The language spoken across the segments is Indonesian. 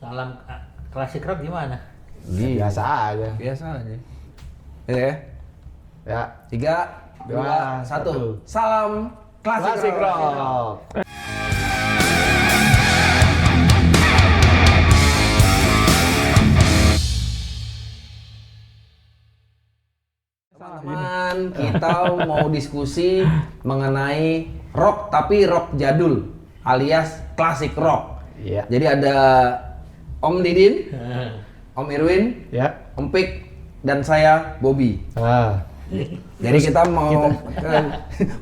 Salam klasik rock gimana? Biasa aja. Ya. Ya. 3, 2, 1. Salam Klasik rock. Teman-teman, kita mau diskusi mengenai rock tapi rock jadul alias klasik rock. Iya. Jadi ada Om Didin, Om Irwin, Ya. Om Pik, dan saya Bobby. Ah. Jadi kita mau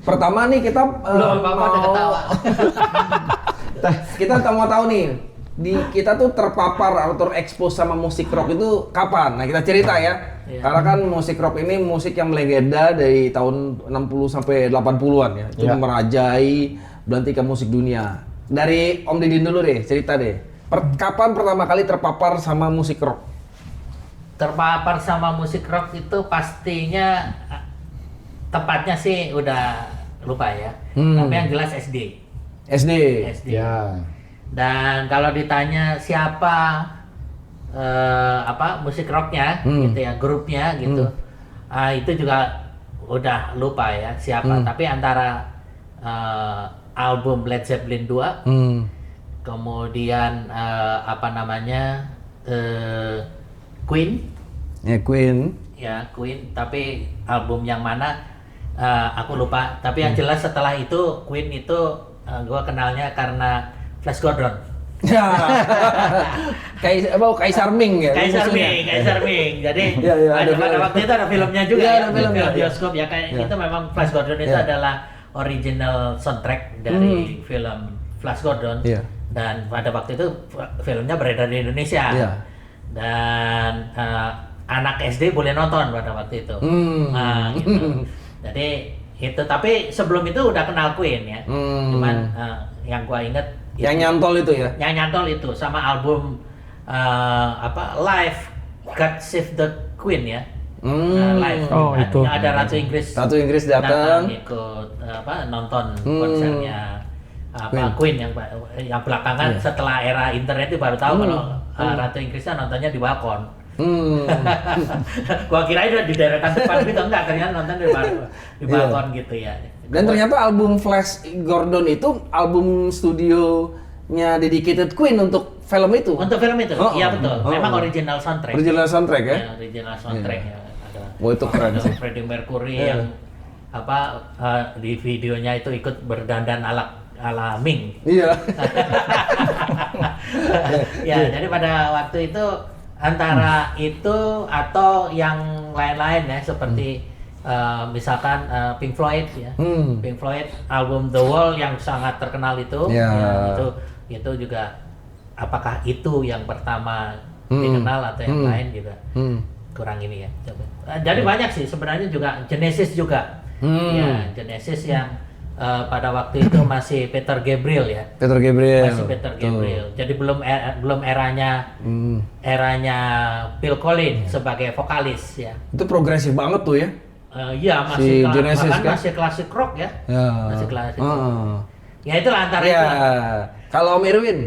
pertama nih kita Belum apa-apa udah ketawa. kita mau tahu nih kita tuh terpapar atau terekspos sama musik rock itu kapan? Nah kita cerita ya. Iya. Karena kan musik rock ini musik yang melegenda dari tahun 60 sampai 80-an ya. Itu Iya. merajai belantikan musik dunia. Dari Om Didin dulu deh, cerita deh. Kapan pertama kali terpapar sama musik rock? Terpapar sama musik rock itu pastinya tepatnya sih udah lupa ya. Tapi yang jelas SD. SD. SD. Ya. Dan kalau ditanya siapa musik rocknya gitu ya, grupnya gitu, itu juga udah lupa ya siapa. Tapi antara album Led Zeppelin 2, kemudian Queen, Ya Queen. ya Queen. Tapi album yang mana aku lupa. Tapi yang jelas setelah itu Queen itu gua kenalnya karena Flash Gordon. Ya. Kaisar Ming ya. Kaisar musuhnya. Ming, Kaisar Ming. Jadi Iya, iya, ada pada film. waktu itu ada filmnya juga Iya, ya, ada filmnya, film iya. bioskop ya kayak Iya. itu memang Flash Gordon itu Iya. adalah original soundtrack dari film Flash Gordon. Iya. Dan pada waktu itu filmnya beredar di Indonesia. Iya. Dan anak SD boleh nonton pada waktu itu. Nah, gitu. Jadi itu tapi sebelum itu udah kenal Queen ya. Cuman yang gua inget Yang nyantol itu ya. yang nyantol itu sama album Live God Save the Queen ya. Live. Oh, itu. Yang ada Ratu Inggris. Ratu Inggris datang. ikut nonton konsernya Queen yang belakangan setelah era internet itu baru tahu kalau Ratu Inggrisnya nontonnya di balkon. Gua kira udah di deretan depan gitu, enggak, ternyata nonton di balkon gitu ya. Dan ternyata album Flash Gordon itu album studionya dedicated Queen untuk film itu. Untuk film itu, Oh, iya betul. oh. Memang original soundtrack. Original soundtrack ya? Ya, original soundtrack ya. Ada Wah, itu keren sih. Freddie Mercury Iya. yang di videonya itu ikut berdandan ala Ming. Iya. Ya, jadi pada waktu itu antara itu atau yang lain-lain ya seperti misalkan Pink Floyd ya. Pink Floyd album The Wall yang sangat terkenal itu, Ya. itu juga apakah itu yang pertama dikenal atau yang lain juga kurang ini ya. Coba. Jadi banyak sih sebenarnya juga Genesis juga. Ya, Genesis yang pada waktu itu masih Peter Gabriel ya. Peter Gabriel. Masih Peter Gabriel. Jadi belum eranya Phil Collins sebagai vokalis ya. Itu progresif banget tuh ya. Iya Si masih Genesis bahkan kan? masih klasik rock ya. Ya. Masih klasik rock. Ya itulah antara Ya. itu. Kalau Om Irwin,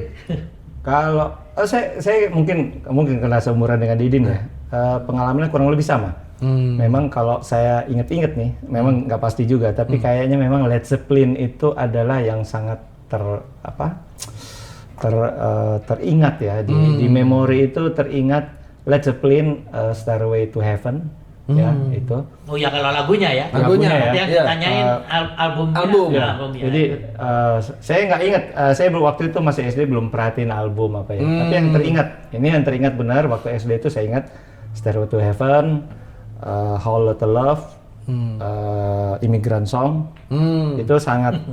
Kalau saya mungkin kena seumuran dengan Didin ya. Pengalamannya kurang lebih sama. Memang kalau saya inget-inget nih, memang nggak pasti juga, tapi kayaknya memang Led Zeppelin itu adalah yang sangat teringat ya di memori itu teringat Led Zeppelin Stairway to Heaven ya itu. Oh ya kalau lagunya ya. Lagunya ya. Tapi yang Iya. ditanyain albumnya. Album. Ya, Ya, albumnya. jadi saya nggak ingat, saya waktu itu masih SD belum perhatiin album apa ya. Tapi yang teringat benar waktu SD itu saya ingat Stairway to Heaven, Whole Lotta Love, Immigrant Song, itu sangat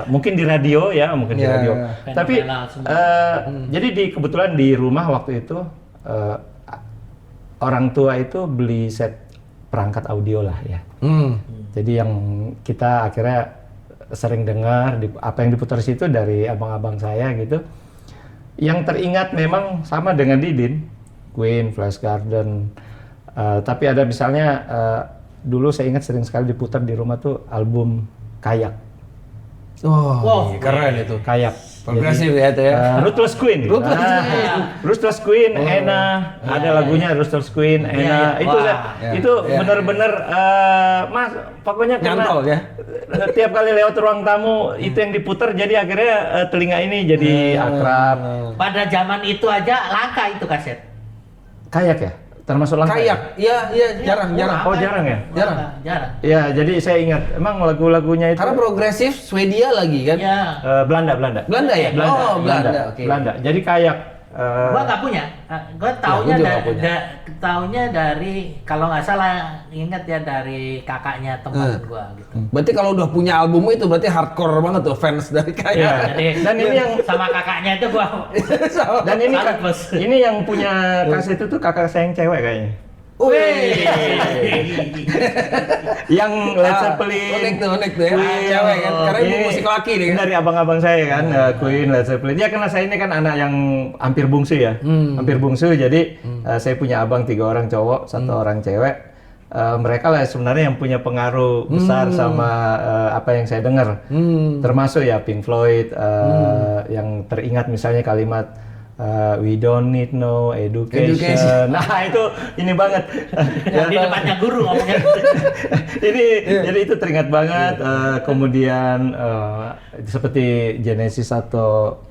mungkin di radio ya, mungkin di Ya. radio. Tapi Fenomenal semua. jadi kebetulan di rumah waktu itu orang tua itu beli set perangkat audio lah ya. Jadi yang kita akhirnya sering dengar apa yang diputar situ dari abang-abang saya gitu. Yang teringat memang sama dengan Didin, Queen, Flash Gordon. Tapi ada misalnya dulu saya ingat sering sekali diputar di rumah tuh album Kayak. Wow, Wow, keren itu. Kayak. Progresif ya itu ya. Ruthless Queen. Ruthless Queen, Ena, ada lagunya Ruthless Queen, Ena. Itu benar-benar Mas, pokoknya karena nyantol ya. Tiap kali lewat ruang tamu itu yang diputar, jadi akhirnya telinga ini jadi akrab. Pada zaman itu aja langka itu kaset. Kayak ya? Termasuk langka. Kayak, iya jarang. Oh jarang ya? Jarang. Ya, jadi saya ingat, emang lagu-lagunya itu Karena progresif Swedia lagi kan? Ya. Belanda ya? Belanda. Oke. Belanda. Jadi kayak Gua nggak punya. Gua taunya dari kalau nggak salah ingat ya dari kakaknya teman gua gitu. Berarti kalau udah punya album itu berarti hardcore banget tuh fans dari Iya. Kayak. Jadi Dan ini yang sama kakaknya itu gua. dan ini Salut, Bos. ini yang punya kaset itu kakak saya yang cewek kayaknya. Yang Led Zeppelin. Unik tuh ya. Cewek kan. Karena ini musik laki nih kan. Dari abang-abang saya kan, Queen, Led Zeppelin. Ya karena saya ini kan anak yang hampir bungsu ya. Hampir bungsu, jadi saya punya abang 3 orang cowok, 1 orang cewek. Mereka lah sebenarnya yang punya pengaruh besar sama apa yang saya dengar. Termasuk ya Pink Floyd, yang teringat misalnya kalimat we don't need no education. Nah itu ini banget. Di depannya guru ngomongnya. Jadi itu teringat banget. Kemudian seperti Genesis atau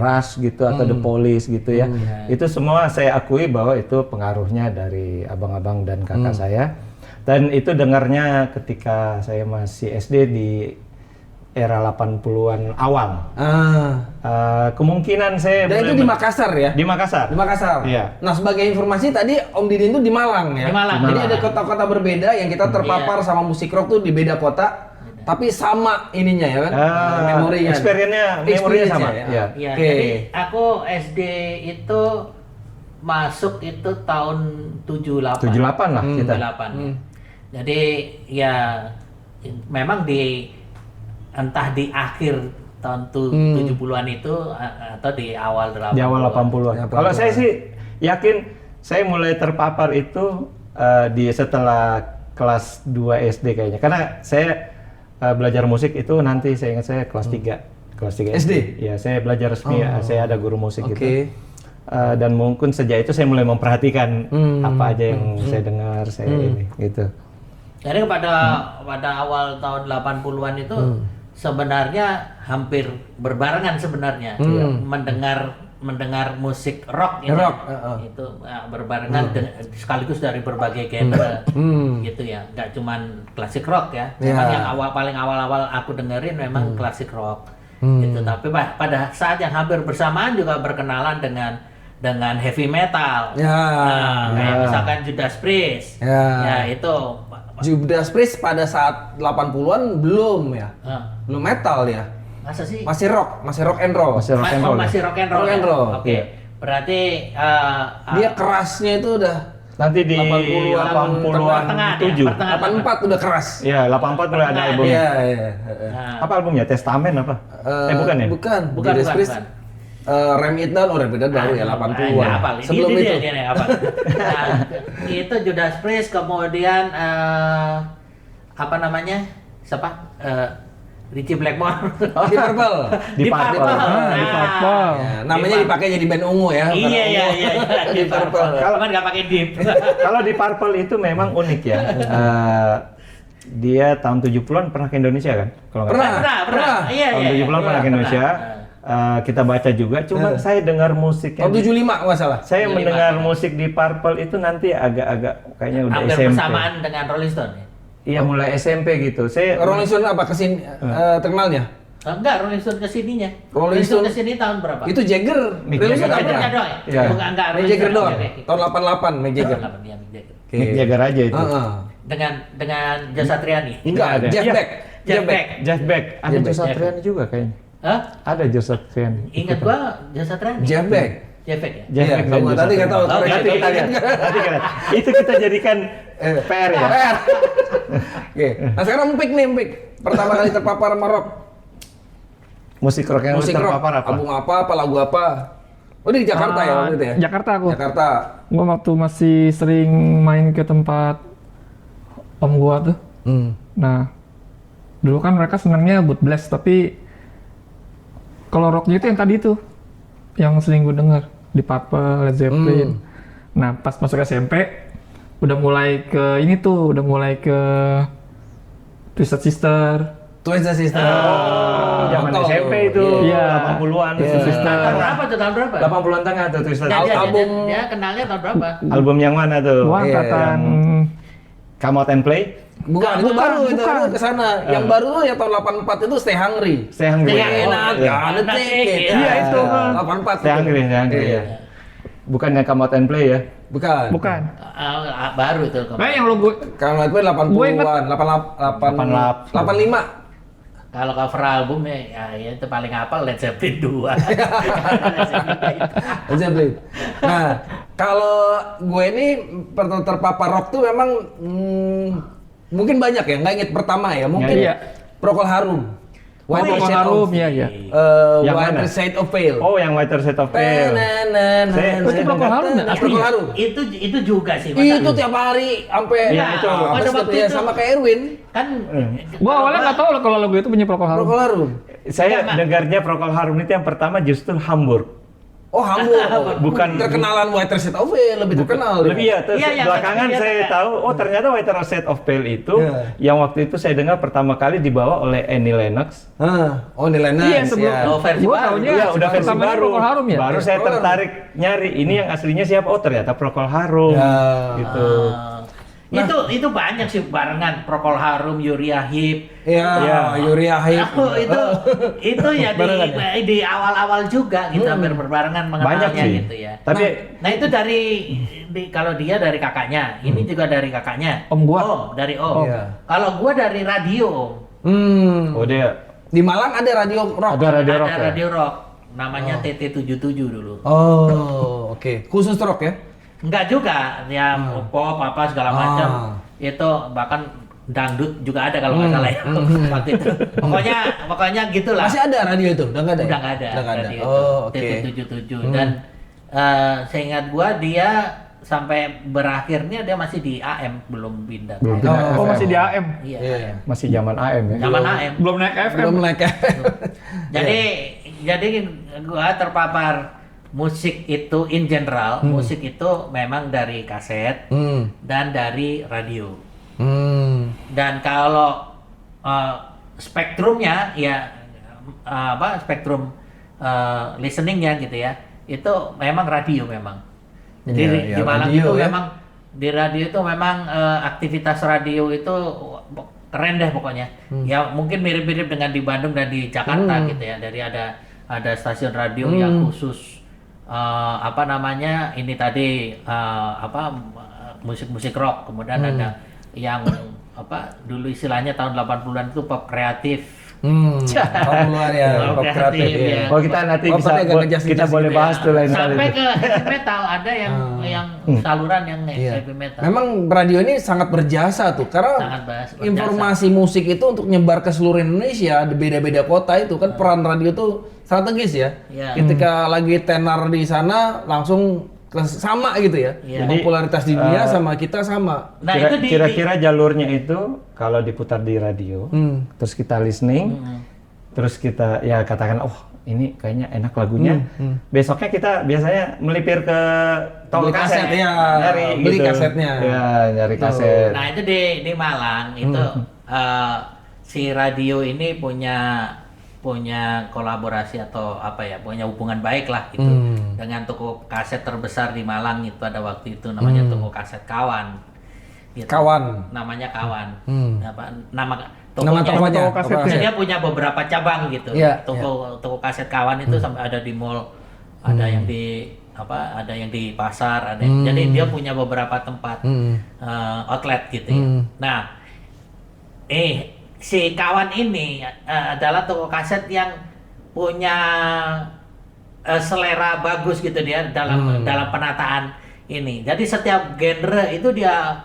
Rush gitu atau The Police gitu ya. Itu semua saya akui bahwa itu pengaruhnya dari abang-abang dan kakak saya. Dan itu dengarnya ketika saya masih SD di era 80-an awal. Kemungkinan saya Dan itu di Makassar ya? Di Makassar. Di Makassar. Iya. Nah, sebagai informasi tadi Om Didin tuh di Malang ya. Di Malang. Jadi ada kota-kota berbeda yang kita terpapar sama musik rock tuh di beda kota, tapi sama ininya ya kan? Memorinya. Memorinya sama. Ya. Ya. Iya, Oke. jadi aku SD itu masuk itu tahun 78. 78 lah kita. 78. Jadi ya memang entah di akhir tahun 70-an itu atau di awal 80-an. Di awal 80-an. Kalau saya sih yakin saya mulai terpapar itu setelah kelas 2 SD kayaknya. Karena saya belajar musik itu nanti saya ingat saya kelas 3. Kelas 3 SD. Ya, saya belajar resmi, saya ada guru musik gitu. Dan mungkin sejak itu saya mulai memperhatikan apa aja yang saya dengar, saya ini gitu. Jadi pada awal tahun 80-an itu sebenarnya hampir berbarengan sebenarnya mendengar musik rock ini. Itu berbarengan sekaligus dari berbagai genre gitu ya. Nggak cuman klasik rock ya. Memang yang paling awal-awal aku dengerin memang klasik rock. Gitu. Tapi pada saat yang hampir bersamaan juga berkenalan dengan heavy metal. Kayak misalkan Judas Priest. Ya itu Judas Priest pada saat 80-an belum ya. Belum metal ya. Masa sih? Masih rock and roll. Masih rock and roll. Masih rock and roll. Rock and roll. Oke. Berarti dia kerasnya itu udah nanti di 80-an 7. 84 udah keras. Iya, 84 mulai ada album. Iya. Apa albumnya? Testament apa? Bukan ya? Bukan. Judas Priest. Rem It Down, Rem It Down baru ya 80-an. Sebelum itu. Itu Judas Priest, kemudian apa namanya? Siapa? Richie Blackmore. Di Purple. Di Purple. Di Purple. Namanya dipakai jadi band ungu ya. Iya. Di Purple. Kalau nggak pakai Deep. Kalau di Purple itu memang unik ya. Dia tahun 70-an pernah ke Indonesia kan? Kalau nggak salah. Pernah. Iya. Tahun 70-an pernah ke Indonesia. Kita baca juga, cuma saya dengar musiknya. Tahun 75 nggak salah. Saya mendengar musik di Purple itu nanti agak-agak kayaknya udah hampir SMP. bersamaan dengan Rolling Stone ya? Iya, mulai SMP gitu. Rolling Stone apa kesini terkenalnya? Enggak, Rolling Stone kesininya. Rolling Stone kesini tahun berapa? Itu Jagger. Mick Rolling Stone Jagger apa? aja. doang. Iya. Bukan enggak Mick Jagger doang. Tahun 88 Mick Jagger. Mick Jagger aja itu. Dengan Joe Satriani. Enggak, ada. Jeff Iya. Beck. Jeff Beck. Ada Jeff Joe Beck. Satriani juga kayaknya. Hah? Ada Joe Satriani. Ingat gua Joe Satriani. Jeff Beck. Jeff Beck ya? Jeff Iya, Beck dan kamu Joe tadi nggak tahu. Satriani. Nanti kita lihat. Nanti kita lihat. Itu kita jadikan PR ya. Oke. Nah sekarang Pik nih, Pik. Pertama kali terpapar sama rock. Musik rock yang Musik rock. terpapar apa? Album apa lagu apa? Oh di Jakarta ya waktu itu ya? Jakarta aku. Jakarta. Gua waktu masih sering main ke tempat om gua tuh. Nah, dulu kan mereka senangnya Boot Blast, tapi Kalau rocknya itu yang tadi tuh, yang sering gue denger di Purple, Led Zeppelin. Nah pas masuk SMP, udah mulai ke Twisted Sister. Twisted Sister. Zaman betul. SMP itu, Iya. 80-an, Iya. Twisted Sister. Tahun berapa tuh? Tahun berapa? 80-an tengah tuh Twisted Dia, Sister. dia kenalnya tahun berapa? Album yang mana tuh? Gua Iya, angkatan Come Out and Play? Bukan, itu baru, itu bukan. ke sana. Yang baru tuh yang tahun 84 itu Stay Hungry. Stay Hungry. Stay Yang Hungry. enak, Iya. gak ada tiket. Iya, itu. 84 Stay Hungry, Stay Hungry, Iya. ya. Bukan yang Come Out and Play ya? Bukan. bukan. Baru itu. Nah yang logo Kalau itu 80-an, 85. Kalau cover album ya itu paling hafal Led Zeppelin 2. Led Zeppelin. Nah, kalau gue ini terpapar rock tuh memang mungkin banyak ya, nggak inget pertama ya, mungkin Iya. Procol Harum. Whiter Procol Shade Harum, of iya. Yang Whiter mana? Shade of Pale. Oh, yang Whiter Shade of Pale. Itu Procol Harum ya? Procol Harum. Itu juga sih. Itu tiap hari sampai Iya, itu. Pada waktu itu sama kayak Erwin. kan Gua awalnya nggak tahu loh kalau lagu itu punya Procol Harum. Procol Harum. Saya Enggak, dengarnya Procol Harum itu yang pertama justru Hamburg. Oh, Hamburg. Bukan- terkenalan Whiter Shade of Pale, lebih terkenal. dia. Lebih ya, terus Iya, yang belakangan ketiga saya kan. tahu, oh ternyata Whiter Shade of Pale itu Iya. yang waktu itu saya dengar pertama kali dibawa oleh Annie Lennox. Oh, ini Lennox. Iya, sebelum ya. Oh, versi gua baru. taunya Iya, udah versi pertamanya baru. Procol Harum ya. Baru saya Procol Harum. tertarik nyari ini yang aslinya siapa? Oh ternyata Procol Harum. Ya. Gitu. Itu banyak sih barengan Procol Harum, Uriah Heep. Iya, Iya. Uriah Heep. itu ya Barengan di awal-awal juga gitu hampir berbarengan Banyak mengenalnya sih. gitu ya. Tapi Nah itu kalau dia dari kakaknya, ini juga dari kakaknya. Om gua. Dari om. Iya. Kalau gua dari radio. oh dia Di Malang ada radio rock. ada radio rock Ada ya? radio rock. Namanya TT77 dulu. Oh, oke. Khusus rock ya? Enggak juga, ya pop apa segala macam. Ah. Itu bahkan dangdut juga ada kalau nggak salah ya waktu itu. Pokoknya gitulah. Masih ada radio itu? Udah nggak ada? Udah nggak ada. Udah nggak ada. radio Oh, oke. TT77 dan seingat gua dia sampai berakhirnya dia masih di AM belum pindah. Belum Oh, pindah Oh FM. masih di AM. Iya. Iya. Masih zaman AM ya? Zaman AM. Belum naik FM. Belum naik ya? Jadi gua terpapar musik itu in general, musik itu memang dari kaset dan dari radio. Dan kalau spektrumnya ya spektrum listeningnya gitu ya, itu memang radio memang. Jadi Iya, di iya, Malang radio itu ya. memang di radio itu memang aktivitas radio itu keren deh pokoknya. Ya mungkin mirip-mirip dengan di Bandung dan di Jakarta gitu ya. Dari ada stasiun radio yang khusus ini tadi musik-musik rock, kemudian ada yang dulu istilahnya tahun 80-an itu pop kreatif. Pop luar ya, Pop pop kreatif kreatif, ya. ya. Oh kita nanti Oh, bisa pakai agak ngejas-ngejas kita boleh gitu ya. bahas tuh lain kali. Sampai ke heavy metal ada yang saluran yang Iya. heavy metal. Memang radio ini sangat berjasa tuh, karena Sangat berjasa. informasi musik itu untuk nyebar ke seluruh Indonesia, di beda-beda kota itu kan peran radio tuh strategis ya. Iya. Ketika lagi tenar di sana langsung sama gitu ya. Iya. Popularitas di dunia sama kita sama. Nah itu di Kira-kira jalurnya itu kalau diputar di radio, terus kita listening, terus kita ya katakan, oh ini kayaknya enak lagunya. Besoknya kita biasanya melipir ke toko Beli kaset, ya. nyari Beli gitu. kasetnya. Ya, nyari kaset. Nah itu di Malang itu si radio ini punya kolaborasi atau punya hubungan baik lah gitu dengan toko kaset terbesar di Malang itu pada waktu itu namanya toko kaset Kawan. Gitu. Kawan. Namanya Kawan. Nama Nama tokonya. kasetnya. Jadi dia punya beberapa cabang gitu. Iya, Toko kaset Kawan itu sampai ada di mall, ada yang di ada yang di pasar, ada jadi dia punya beberapa tempat outlet gitu ya. Nah, si Kawan ini adalah toko kaset yang punya selera bagus gitu dia dalam penataan ini. Jadi setiap genre itu dia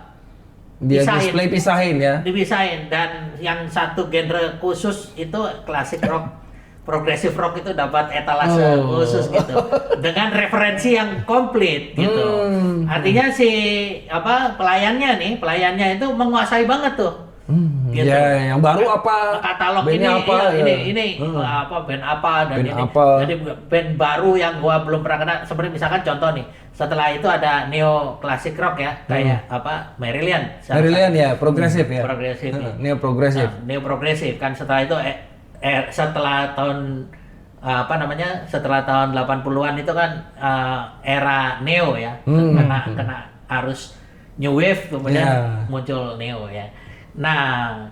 Display pisahin ya. dipisahin, dan yang satu genre khusus itu klasik rock, progressive rock itu dapat etalase khusus gitu dengan referensi yang komplit gitu. Artinya si pelayannya itu menguasai banget tuh gitu. Ya, yang baru apa? Katalog bandnya ini, apa? iya, ya. ini apa band apa dan Band ini. apa. Jadi band baru yang gua belum pernah kenal. Seperti misalkan contoh nih, setelah itu ada neo classic rock ya, kayak apa Marillion. Marillion ya, progresif ya. Progresif. Neo progresif. Nah, neo progresif kan setelah itu setelah tahun apa namanya setelah tahun 80-an itu kan era neo ya, kena arus new wave kemudian muncul neo ya. Nah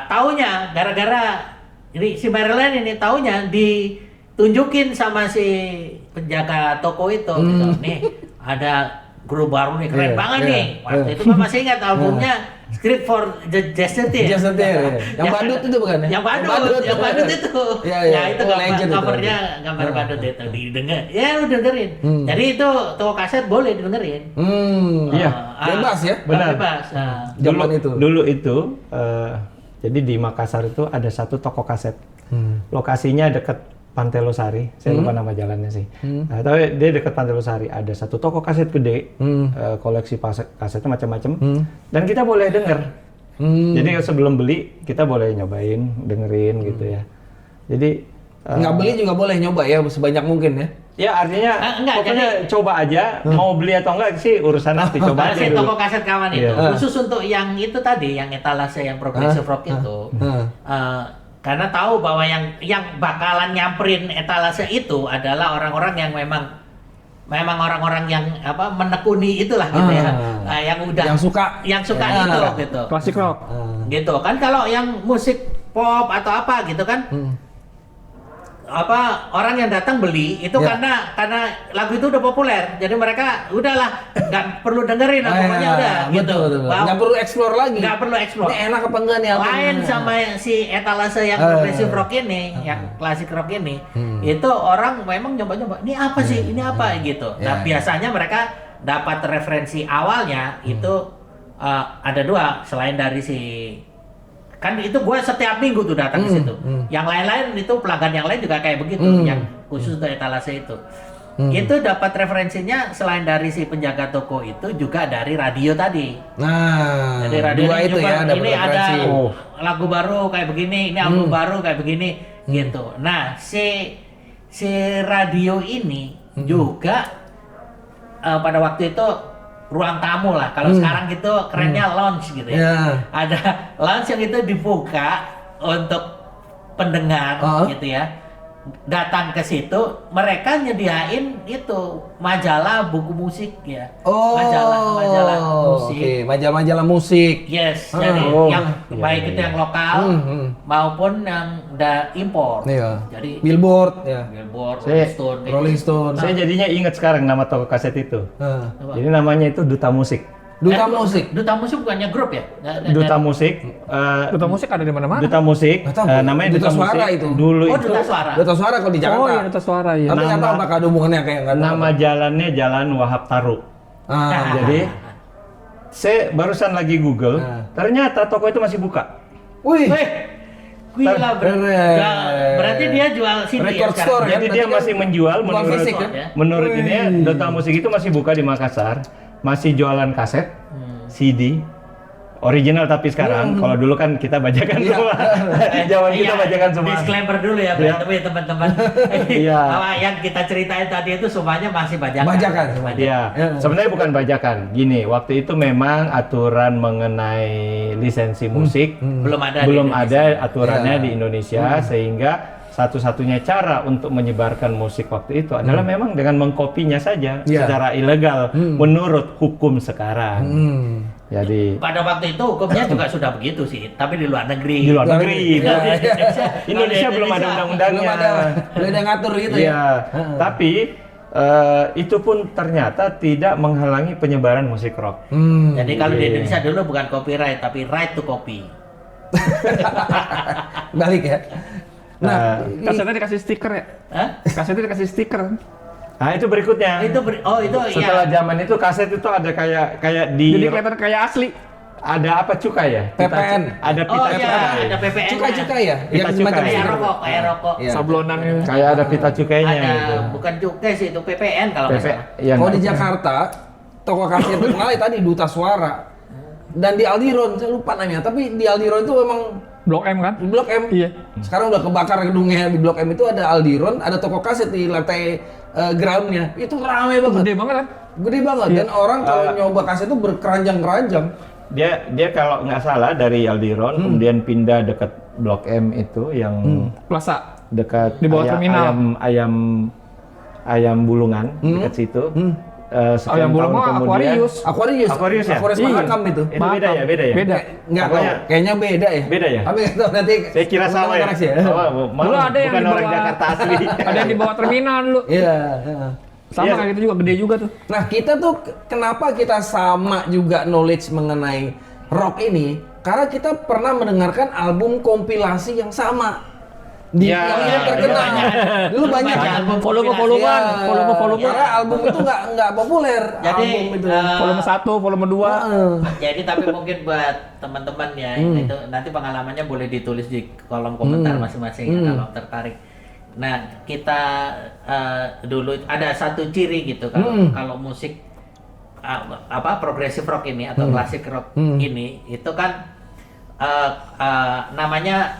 taunya gara-gara ini si Marillion ini taunya ditunjukin sama si penjaga toko itu gitu. Nih ada grup baru nih keren banget nih. Waktu itu gua masih ingat albumnya Street for the Jesuiter. Yang badut itu bukan ya? Yang badut itu. Ya, itu covernya gambar badut itu didengar. Ya lu dengerin. Jadi itu toko kaset boleh didengerin. Iya. Bebas ya? Benar. Bebas. Dulu itu jadi di Makassar itu ada satu toko kaset. Lokasinya dekat Pantai Losari, saya lupa nama jalannya sih. Nah, tapi dia dekat Pantai Losari, ada satu toko kaset gede, koleksi kasetnya macam-macam, dan kita boleh denger. Jadi sebelum beli kita boleh nyobain, dengerin gitu ya. Jadi nggak beli juga boleh nyoba ya sebanyak mungkin ya. ya artinya enggak, pokoknya coba aja, mau beli atau enggak sih urusan nanti, coba aja si dulu. toko kaset kawan itu khusus untuk yang itu tadi, yang etalase yang progressive rock itu. Karena tahu bahwa yang bakalan nyamperin etalase itu adalah orang-orang yang memang orang-orang yang apa menekuni itulah gitu ya. Yang udah yang suka itu gitu. Klasik rock. Gitu kan, kalau yang musik pop atau apa gitu kan. Apa orang yang datang beli itu karena lagu itu udah populer, jadi mereka udahlah nggak perlu dengerin, pokoknya udah gitu. Nggak perlu explore lagi. Nggak perlu explore. Ini enak apa enggak nih? Lain sama si etalase yang progressive rock ini, yang klasik rock ini, itu orang memang nyoba-nyoba. Ini apa sih? Ini apa gitu. Nah biasanya mereka dapat referensi awalnya itu ada dua, selain dari si kan itu gue setiap minggu tuh datang ke situ. Yang lain-lain itu pelanggan yang lain juga kayak begitu, yang khusus untuk etalase itu. Itu dapat referensinya selain dari si penjaga toko itu juga dari radio tadi. Nah, jadi radio dua itu ya, ini ada referensi. lagu baru kayak begini, ini album baru kayak begini, gitu. Nah, si radio ini juga pada waktu itu ruang tamu lah. Kalau sekarang gitu kerennya lounge gitu ya. Ada lounge yang itu dibuka untuk pendengar gitu ya. Datang ke situ, mereka nyediain itu majalah buku musik ya. Majalah musik. Oke, majalah musik. Yes, jadi yang baik itu yang lokal maupun yang impor. Iya. Jadi Billboard ya. Billboard, Saya- Rolling Stone. Saya jadinya ingat sekarang nama toko kaset itu. Jadi namanya itu Duta Musik. Duta musik. Duta musik bukannya grup ya? Duta Musik. Duta musik ada di mana-mana. Duta Musik. Nggak tahu. Namanya Duta Duta Suara Musik. itu. Dulu Oh, itu Duta Suara. Duta Suara kalau di Jakarta. Oh iya, Duta Suara ya. Tapi nggak tahu apakah ada hubungannya kayak nggak tahu. nama jalannya Jalan Wahab Taru. Jadi saya barusan lagi Google, ternyata toko itu masih buka. Wih. Gila, Keren. berarti dia jual CD Record ya store sekarang? Jadi berarti dia kan masih menjual bukan fisik, kan? menurut ini ya, Duta Musik itu masih buka di Makassar, masih jualan kaset, CD, original tapi sekarang. Kalau dulu kan kita bajakan semua, Jawa kita bajakan semua. Disclaimer dulu ya, teman-teman. Iya. Bahwa yang kita ceritain tadi itu semuanya masih bajakan. Bajakan semua. Iya, sebenarnya bukan bajakan. Gini, waktu itu memang aturan mengenai lisensi musik Belum ada. belum di Indonesia. ada aturannya di Indonesia, sehingga satu-satunya cara untuk menyebarkan musik waktu itu adalah memang dengan mengkopinya saja secara ilegal menurut hukum sekarang. Jadi Pada waktu itu hukumnya juga sudah begitu sih, tapi di luar negeri. di luar negeri. Iya, Indonesia belum ada undang-undangnya. Belum ada ngatur gitu ya. Iya, tapi itu pun ternyata tidak menghalangi penyebaran musik rock. Jadi kalau di Indonesia dulu bukan copyright, tapi right to copy. Balik ya. Nah, Kasetnya dikasih stiker ya? Hah? Kasetnya dikasih stiker. Nah itu berikutnya. Itu Setelah iya. zaman itu kaset itu ada kayak di Jadi kelihatan kayak asli. ada apa cukai ya? PPN. Ada pita iya, cukai. ada PPN. cukai-cukai ya? Pita Yang cukai. semacam Kayak stiker. rokok, kayak rokok. Iya. Sablonan gitu. Kayak ada pita cukainya Ada gitu. bukan cukai sih, itu PPN kalau nggak salah. Iya, Kalau di nggak- Jakarta, toko kaset terkenal ya tadi Duta Suara. dan di Aldiron, saya lupa namanya, tapi di Aldiron itu memang Blok M kan? di Blok M. Iya. Sekarang udah kebakar gedungnya. Di Blok M itu ada Aldiron, ada toko kaset di lantai groundnya. Itu ramai banget. Gede banget kan? Gede banget. Dan orang kalau nyoba kaset itu berkeranjang-keranjang. Dia kalau nggak salah dari Aldiron kemudian pindah dekat Blok M itu yang Plaza. dekat Di bawah terminal. ayam bulungan dekat situ. Sekian Ayam bulung tahun mah kemudian Aquarius. Aquarius ya? Aquarius Iya. Mahakam itu. itu beda ya? Beda. Enggak, Pokoknya- kayaknya beda ya. Beda ya? Tapi nggak tahu nanti. Saya kira sama ya. koreksi Oh, malah Dulu ada yang bukan di orang bawah- Jakarta asli. Ada yang di bawah terminal dulu. Iya. Sama Iya. kayak gitu juga, gede juga tuh. Nah, kita tuh kenapa kita sama juga knowledge mengenai rock ini? Karena kita pernah mendengarkan album kompilasi yang sama. Ya, yang terkenal. Dulu banyak Banyak kan? album Volume-volumean, Iya. volume-volume. Karena album itu nggak populer. Jadi, album itu. Volume 1, volume 2. Heeh. Jadi tapi mungkin buat teman-teman ya itu nanti pengalamannya boleh ditulis di kolom komentar masing-masing ya, kalau tertarik. Nah kita dulu ada satu ciri gitu kalau musik progressive rock ini atau classic rock ini itu kan namanya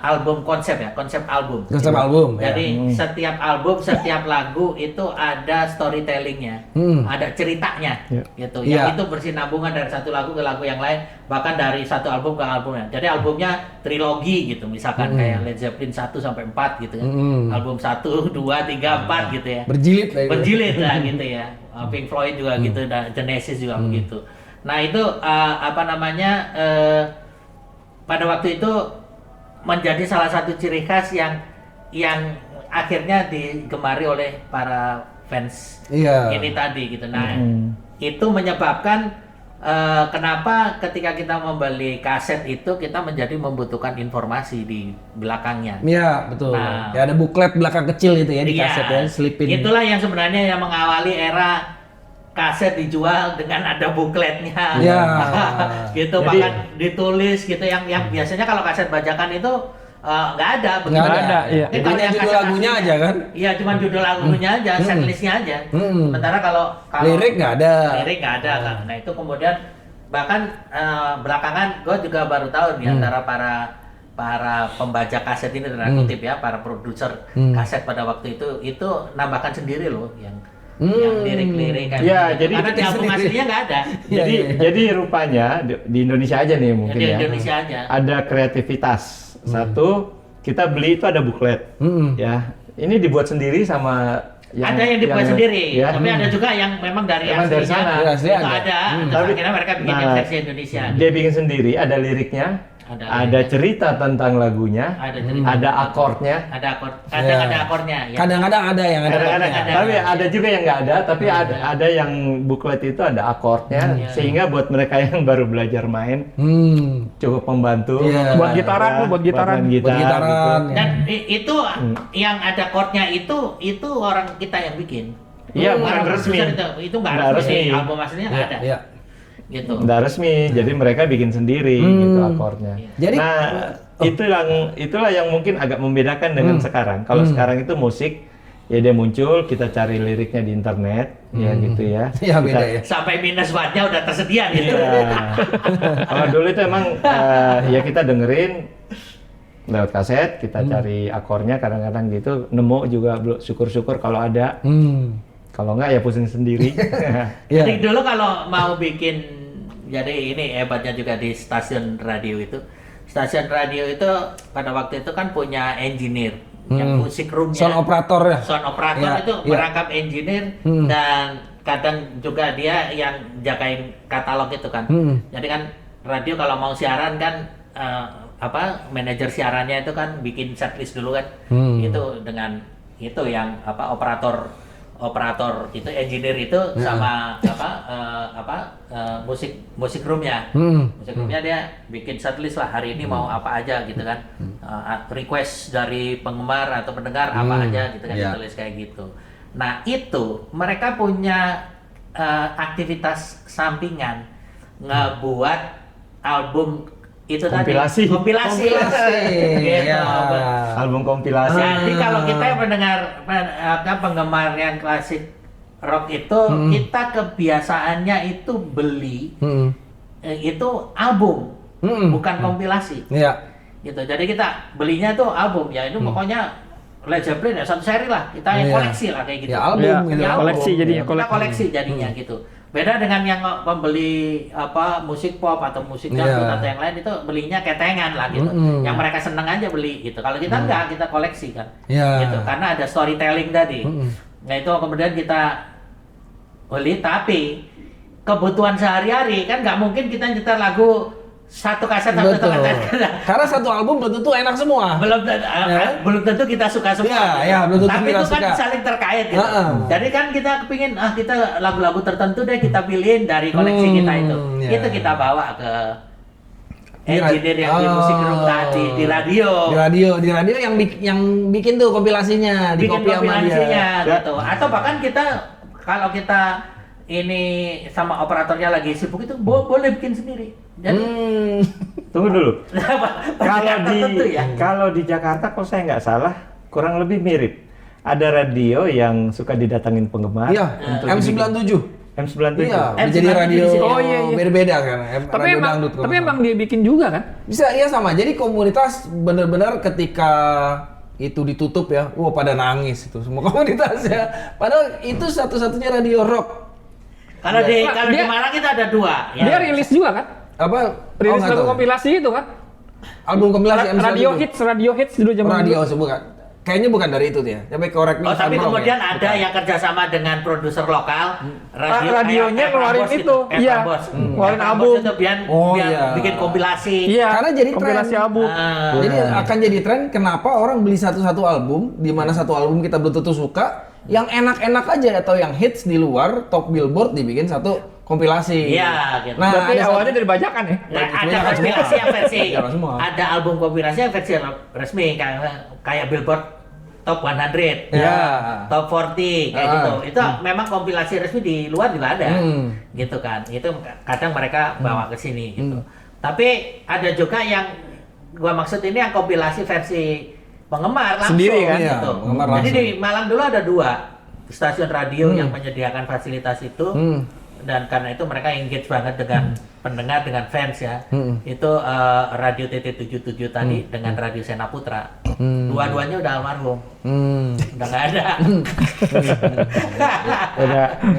album konsep ya, konsep album. Konsep album. Jadi setiap album, setiap lagu itu ada storytellingnya, ada ceritanya, gitu. Iya. Yang itu bersinambungan dari satu lagu ke lagu yang lain, bahkan dari satu album ke albumnya. Jadi albumnya trilogi gitu, misalkan kayak Led Zeppelin 1 sampai 4 gitu ya. Album 1, 2, 3, 4 gitu ya. Berjilid lah itu. Berjilid lah gitu ya. Pink Floyd juga gitu, dan Genesis juga begitu. Nah itu pada waktu itu menjadi salah satu ciri khas yang akhirnya digemari oleh para fans Iya. ini tadi gitu. Nah itu menyebabkan kenapa ketika kita membeli kaset itu kita menjadi membutuhkan informasi di belakangnya. Iya, betul. Nah. Ya ada buklet belakang kecil itu ya di Iya, kaset ya, selipin. Itulah yang sebenarnya yang mengawali era kaset dijual dengan ada bukletnya. Iya. Gitu. Jadi- bahkan ditulis gitu yang biasanya kalau kaset bajakan itu nggak ada begitu. Nggak ada, iya. Itu Hanya hanya judul kaset lagunya aslinya. aja kan? Iya, cuma judul lagunya aja, setlistnya aja. Sementara kalau Lirik nggak ada. Lirik nggak ada kan. Nah itu kemudian bahkan belakangan gue juga baru tahu nih antara para pembaca kaset ini tanda kutip ya, para produser kaset pada waktu itu nambahkan sendiri loh yang lirik-lirik kayak Ya, gitu. jadi Karena di album sendiri. aslinya nggak ada. Jadi jadi rupanya di Indonesia aja nih mungkin Di ya. Indonesia aja. Ada kreativitas. Satu, kita beli itu ada buklet. Ya. Ini dibuat sendiri sama Ada yang dibuat sendiri, ya. tapi ada juga yang memang dari Memang dari aslinya. sana. Dari aslinya Itu ada. ada. Terus Tapi- akhirnya mereka bikin yang Nah, versi Indonesia. Dia bikin sendiri, ada liriknya, Ada ada liriknya. cerita tentang lagunya, Ada cerita. ada akordnya. Ada akord, kadang Ya. ada akornya. Ya. Kadang-kadang ada yang ada. Kadang-kadang ada. tapi ada juga yang nggak ada, tapi ada yang buklet itu ada akordnya, sehingga buat mereka yang baru belajar main cukup membantu. Iya. Buat gitaran tuh, buat gitaran. main gitar, Buat gitaran. gitu. Dan itu yang ada chordnya itu orang kita yang bikin. Iya, bukan Orang resmi. produser itu nggak Nggak resmi. resmi. Album aslinya nggak ada. Iya. Gitu. Nggak resmi, jadi mereka bikin sendiri gitu akordnya. Jadi- nah, itulah yang mungkin agak membedakan dengan sekarang. Kalau sekarang itu musik ya dia muncul, kita cari liriknya di internet, ya gitu ya. Iya, beda ya. Sampai minus wattnya udah tersedia gitu. Iya. Kalau dulu itu emang ya kita dengerin lewat kaset, kita cari akornya kadang-kadang gitu, nemu juga syukur-syukur kalau ada. Kalau enggak ya pusing sendiri. Iya. Jadi dulu kalau mau bikin, jadi ini hebatnya juga di stasiun radio itu. Stasiun radio itu pada waktu itu kan punya engineer yang musik roomnya. Sound operator ya. Sound operator Iya, itu iya. merangkap engineer dan kadang juga dia yang jagain katalog itu kan. Jadi kan radio kalau mau siaran kan manajer siarannya itu kan bikin setlist dulu kan. Itu dengan itu yang operator itu engineer itu sama musik roomnya. Musik roomnya dia bikin setlist lah hari ini mau apa aja gitu kan. Request dari penggemar atau pendengar apa aja gitu kan, Iya. ditulis kayak gitu. Nah itu mereka punya aktivitas sampingan ngebuat album itu Kompilasi. tadi kompilasi. Gitu. Iya. Album kompilasi. Jadi kalau kita yang penggemar yang klasik rock itu kita kebiasaannya itu beli itu album, bukan kompilasi. Iya. Gitu. Jadi kita belinya tuh album ya, itu pokoknya Led Zeppelin ya satu seri lah, kita yang Iya. koleksi lah kayak gitu. Ya album Ya, gitu. Ya, album. koleksi jadinya, Kita koleksi jadinya gitu. Beda dengan yang pembeli musik pop atau musik dangdut Iya. atau yang lain itu belinya ketengan lah gitu. Yang mereka seneng aja beli gitu. Kalau kita enggak, kita koleksi kan. Iya. Gitu. Karena ada storytelling tadi. Nah itu kemudian kita beli, tapi kebutuhan sehari-hari kan nggak mungkin kita nyetel lagu satu kaset atau satu Betul. kaset. Karena satu album belum tentu enak semua. Belum tentu kita suka semua. Iya, gitu. iya, belum tentu Tapi kita itu kan suka. saling terkait gitu. Jadi kan kita kepingin kita lagu-lagu tertentu deh kita pilihin dari koleksi kita itu. iya. Itu kita bawa ke Di engineer yang di musik room tadi di radio. Di radio yang bikin tuh kompilasinya, di Bikin copy sama kompilasinya dia. gitu. Atau bahkan kita kalau kita ini sama operatornya lagi sibuk itu boleh bikin sendiri. Jadi Tunggu dulu. Kalau tertentu ya. kalau di Jakarta, kalau saya nggak salah, kurang lebih mirip. Ada radio yang suka didatangin penggemar. Iya, untuk M97. M97. Iya, M97 jadi radio di sini. Oh, iya, iya. beda-beda kan. Tapi Radio emang, dangdut kalau tapi nggak emang dia bikin juga kan? bisa, iya sama. Jadi komunitas benar-benar ketika itu ditutup ya, pada nangis itu semua komunitas ya. Padahal itu satu-satunya radio rock. Kalau di Pak, kalau di dia- Malang kita ada 2 ya. Dia rilis juga kan? Apa? Rilis nggak lagu tahu. kompilasi itu kan? Album kompilasi M97. Radio hits dulu zaman Radio dulu. bukan. Kayaknya bukan dari itu dia. Tapi korek Oh, tapi kemudian ada yang kerjasama dengan produser lokal, radionya kayak ngeluarin Prambors itu. gitu, kayak Iya. Prambors. Ngeluarin Kayak Prambors album. itu biar Oh, iya. bikin kompilasi. Iya. Karena jadi kompilasi tren. album. Jadi akan jadi tren kenapa orang beli satu-satu album, di mana satu album kita belum tentu suka, yang enak-enak aja atau yang hits di luar top Billboard dibikin satu kompilasi. Iya, gitu. Nah, Berarti ada awalnya dari bajakan ya? Nah, ada Kebanyakan kompilasi semua. yang versi, Kebanyakan semua. ada album kompilasi yang versi resmi kayak Billboard Top 100, Iya. Top 40 kayak Ah. gitu. Itu memang kompilasi resmi di luar juga ada, gitu kan. Itu kadang mereka bawa ke sini gitu. Tapi ada juga yang gua maksud ini yang kompilasi versi penggemar langsung Sendiri kan? Iya, gitu. penggemar Jadi langsung. di Malang dulu ada 2 stasiun radio yang menyediakan fasilitas itu. Dan karena itu mereka engage banget dengan pendengar, dengan fans ya. Itu Radio TT77 tadi dengan Radio Sena Putra. Dua-duanya udah almarhum. Udah nggak ada.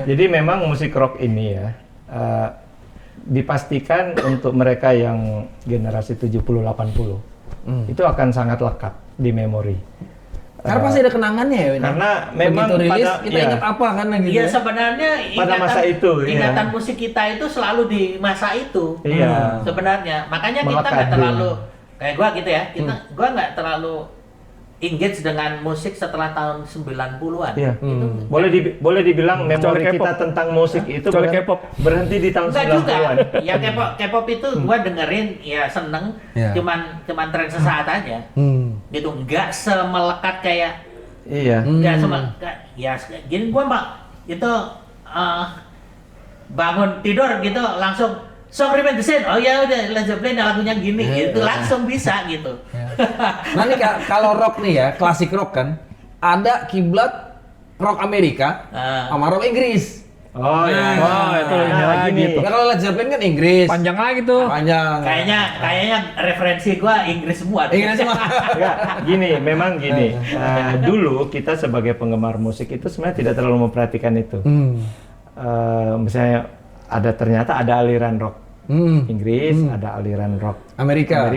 Jadi memang musik rock ini ya, dipastikan untuk mereka yang generasi 70-80 itu akan sangat lekat di memori. Karena pasti ada kenangannya ya. Win. Karena memang begitu rilis pada- kita iya. ingat apa kan gitu. Iya ya. sebenarnya Pada masa itu, iya. ingatan musik kita itu selalu di masa itu. Iya. Sebenarnya makanya kita Melekat nggak di- terlalu kayak gua gitu ya. Gua nggak terlalu engage dengan musik setelah tahun 90-an. Iya. Itu Boleh dibilang memori Kecuali kita K-pop. tentang musik itu Kecuali K-pop. berhenti di tahun enggak juga. 90-an. Ya K-pop itu gua dengerin ya seneng, Iya. cuman tren sesaat aja. Gitu enggak semelekat kayak Iya. enggak ya gini gua Mbak itu bangun tidur gitu langsung Song Remain the Same. Oh ya udah Led Zeppelin lagunya gini gitu langsung bisa gitu. Nah ini kalau rock nih ya, klasik rock kan, ada kiblat rock Amerika sama rock Inggris. Oh iya. Wah, itu ini Nah, lagi gini. tuh. Ya kalau Led Zeppelin kan Inggris. Panjang lagi tuh. Panjang. Kayaknya referensi gua Inggris semua. Inggris semua. Enggak, memang gini. Dulu kita sebagai penggemar musik itu sebenarnya tidak terlalu memperhatikan itu. Misalnya ternyata ada aliran rock Inggris, ada aliran rock Amerika.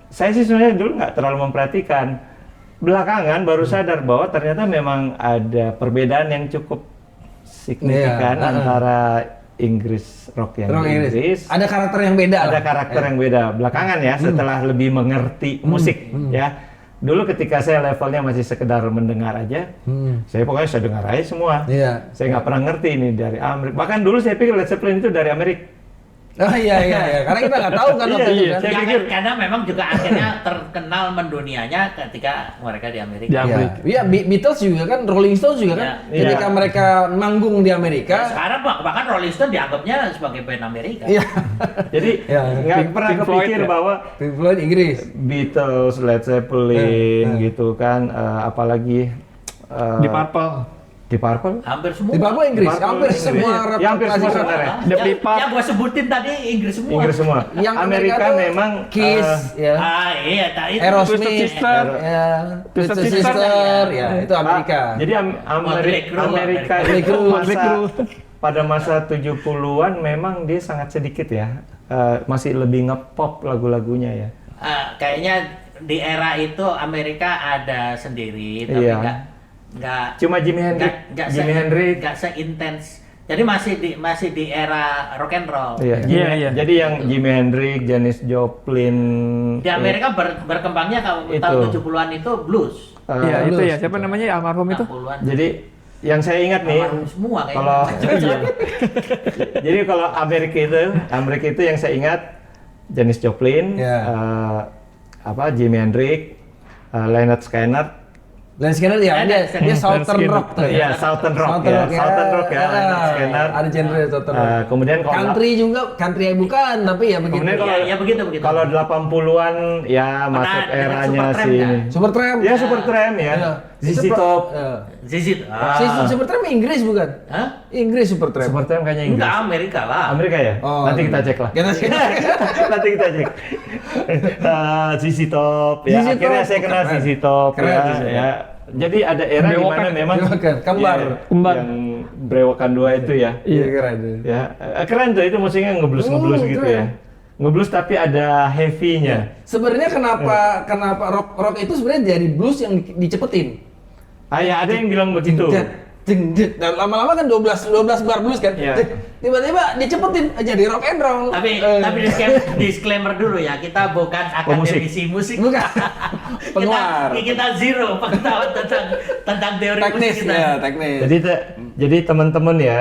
Saya sih sebenarnya dulu nggak terlalu memperhatikan. Belakangan baru sadar bahwa ternyata memang ada perbedaan yang cukup signifikan Iya, antara Inggris rock yang Rock di Inggris. Inggris. Ada karakter yang beda Ada lah. karakter yang beda belakangan ya setelah lebih mengerti musik ya. Dulu ketika saya levelnya masih sekedar mendengar aja, saya pokoknya saya dengar aja semua. Iya. Saya nggak pernah ngerti ini dari Amerika. Bahkan dulu saya pikir Led Zeppelin itu dari Amerika. Oh iya. Karena kita nggak tahu kan waktu itu Iya, kan. saya Ya, pikir- karena memang juga akhirnya terkenal mendunianya ketika mereka di Amerika. Di Iya, Amerika. iya, Beatles juga kan, Rolling Stones juga kan, Iya. ketika mereka manggung di Ya, Amerika. sekarang bahkan Rolling Stone dianggapnya sebagai band Amerika. Iya. Jadi Ya, nggak pernah Pink Floyd kepikir ya? bahwa Pink Floyd Inggris. Beatles, Led Zeppelin gitu kan, apalagi Di Purple. Di Purple? Hampir semua. Di Purple Inggris, Di Purple hampir Inggris. semua Ya, hampir semua klasik rock. saudara. The yang, People. yang gua sebutin tadi Inggris semua. Inggris semua. Yang Amerika tuh memang Kiss, ya. Iya, tadi itu. Aerosmith, Twisted Sister. ya, Twisted Twisted Sister. Sister, ya, itu Amerika. Jadi Motley Crue, Amerika Motley itu Crue. pada masa 70-an memang dia sangat sedikit ya. Masih lebih ngepop lagu-lagunya ya. Kayaknya di era itu Amerika ada sendiri, tapi Iya. nggak Cuma Jimi Hendrix. nggak seintens. Jadi masih di era rock and roll. Iya. Iya. Jadi yang Jimi Hendrix, Janis Joplin. Di Amerika berkembangnya kalau Itu. tahun 70-an itu blues. Iya, itu blues, ya. Siapa namanya almarhum itu? 60-an. Jadi yang saya ingat nih, Almarhum semua kayaknya. kalau jadi kalau Amerika itu yang saya ingat Janis Joplin, Iya. Jimi Hendrix, Leonard Skinner. Dan Skinner ya, dia Southern Skinner. Rock tuh Iya, Southern Rock ya, Leonard Skinner. Ada genre Southern Rock. Kemudian kalau Country juga, country bukan, tapi ya begitu. Kemudian kalau ya begitu. kalau 80-an ya masuk dengan eranya Supertramp si kan? ini. Supertramp. Ya Supertramp ya. Iya. ZZ Top. Zizit. Supertramp Inggris bukan? Hah? Inggris Supertramp. Supertramp kayaknya Inggris. Enggak, Amerika lah. Amerika ya? Oh, Nanti kita cek lah. Kita cek. Nanti kita cek. ZZ Top ya. ZZ Akhirnya Top. saya kenal Keren. ZZ Top Keren, ya. ZZ Top. Ya. Jadi ada era di Brewokan. mana memang Brewokan, kembar. Iya, Kembar. yang brewokan dua itu ya. Iya keren. Ya, keren tuh itu musiknya ngeblus gitu keren. ya. Ngeblus tapi ada heavy-nya. Sebenarnya kenapa rock itu sebenarnya jadi blues yang dicepetin. Ya ada yang bilang begitu. Dan lama-lama kan 12 bar blues kan. Iya. Tiba-tiba dicepetin jadi rock and roll. Tapi disclaimer dulu ya, kita bukan akademisi musik. Bukan. Penguar. Kita zero pengetahuan tentang teori Teknis musik kita. ya, teknis. Jadi teman-teman ya,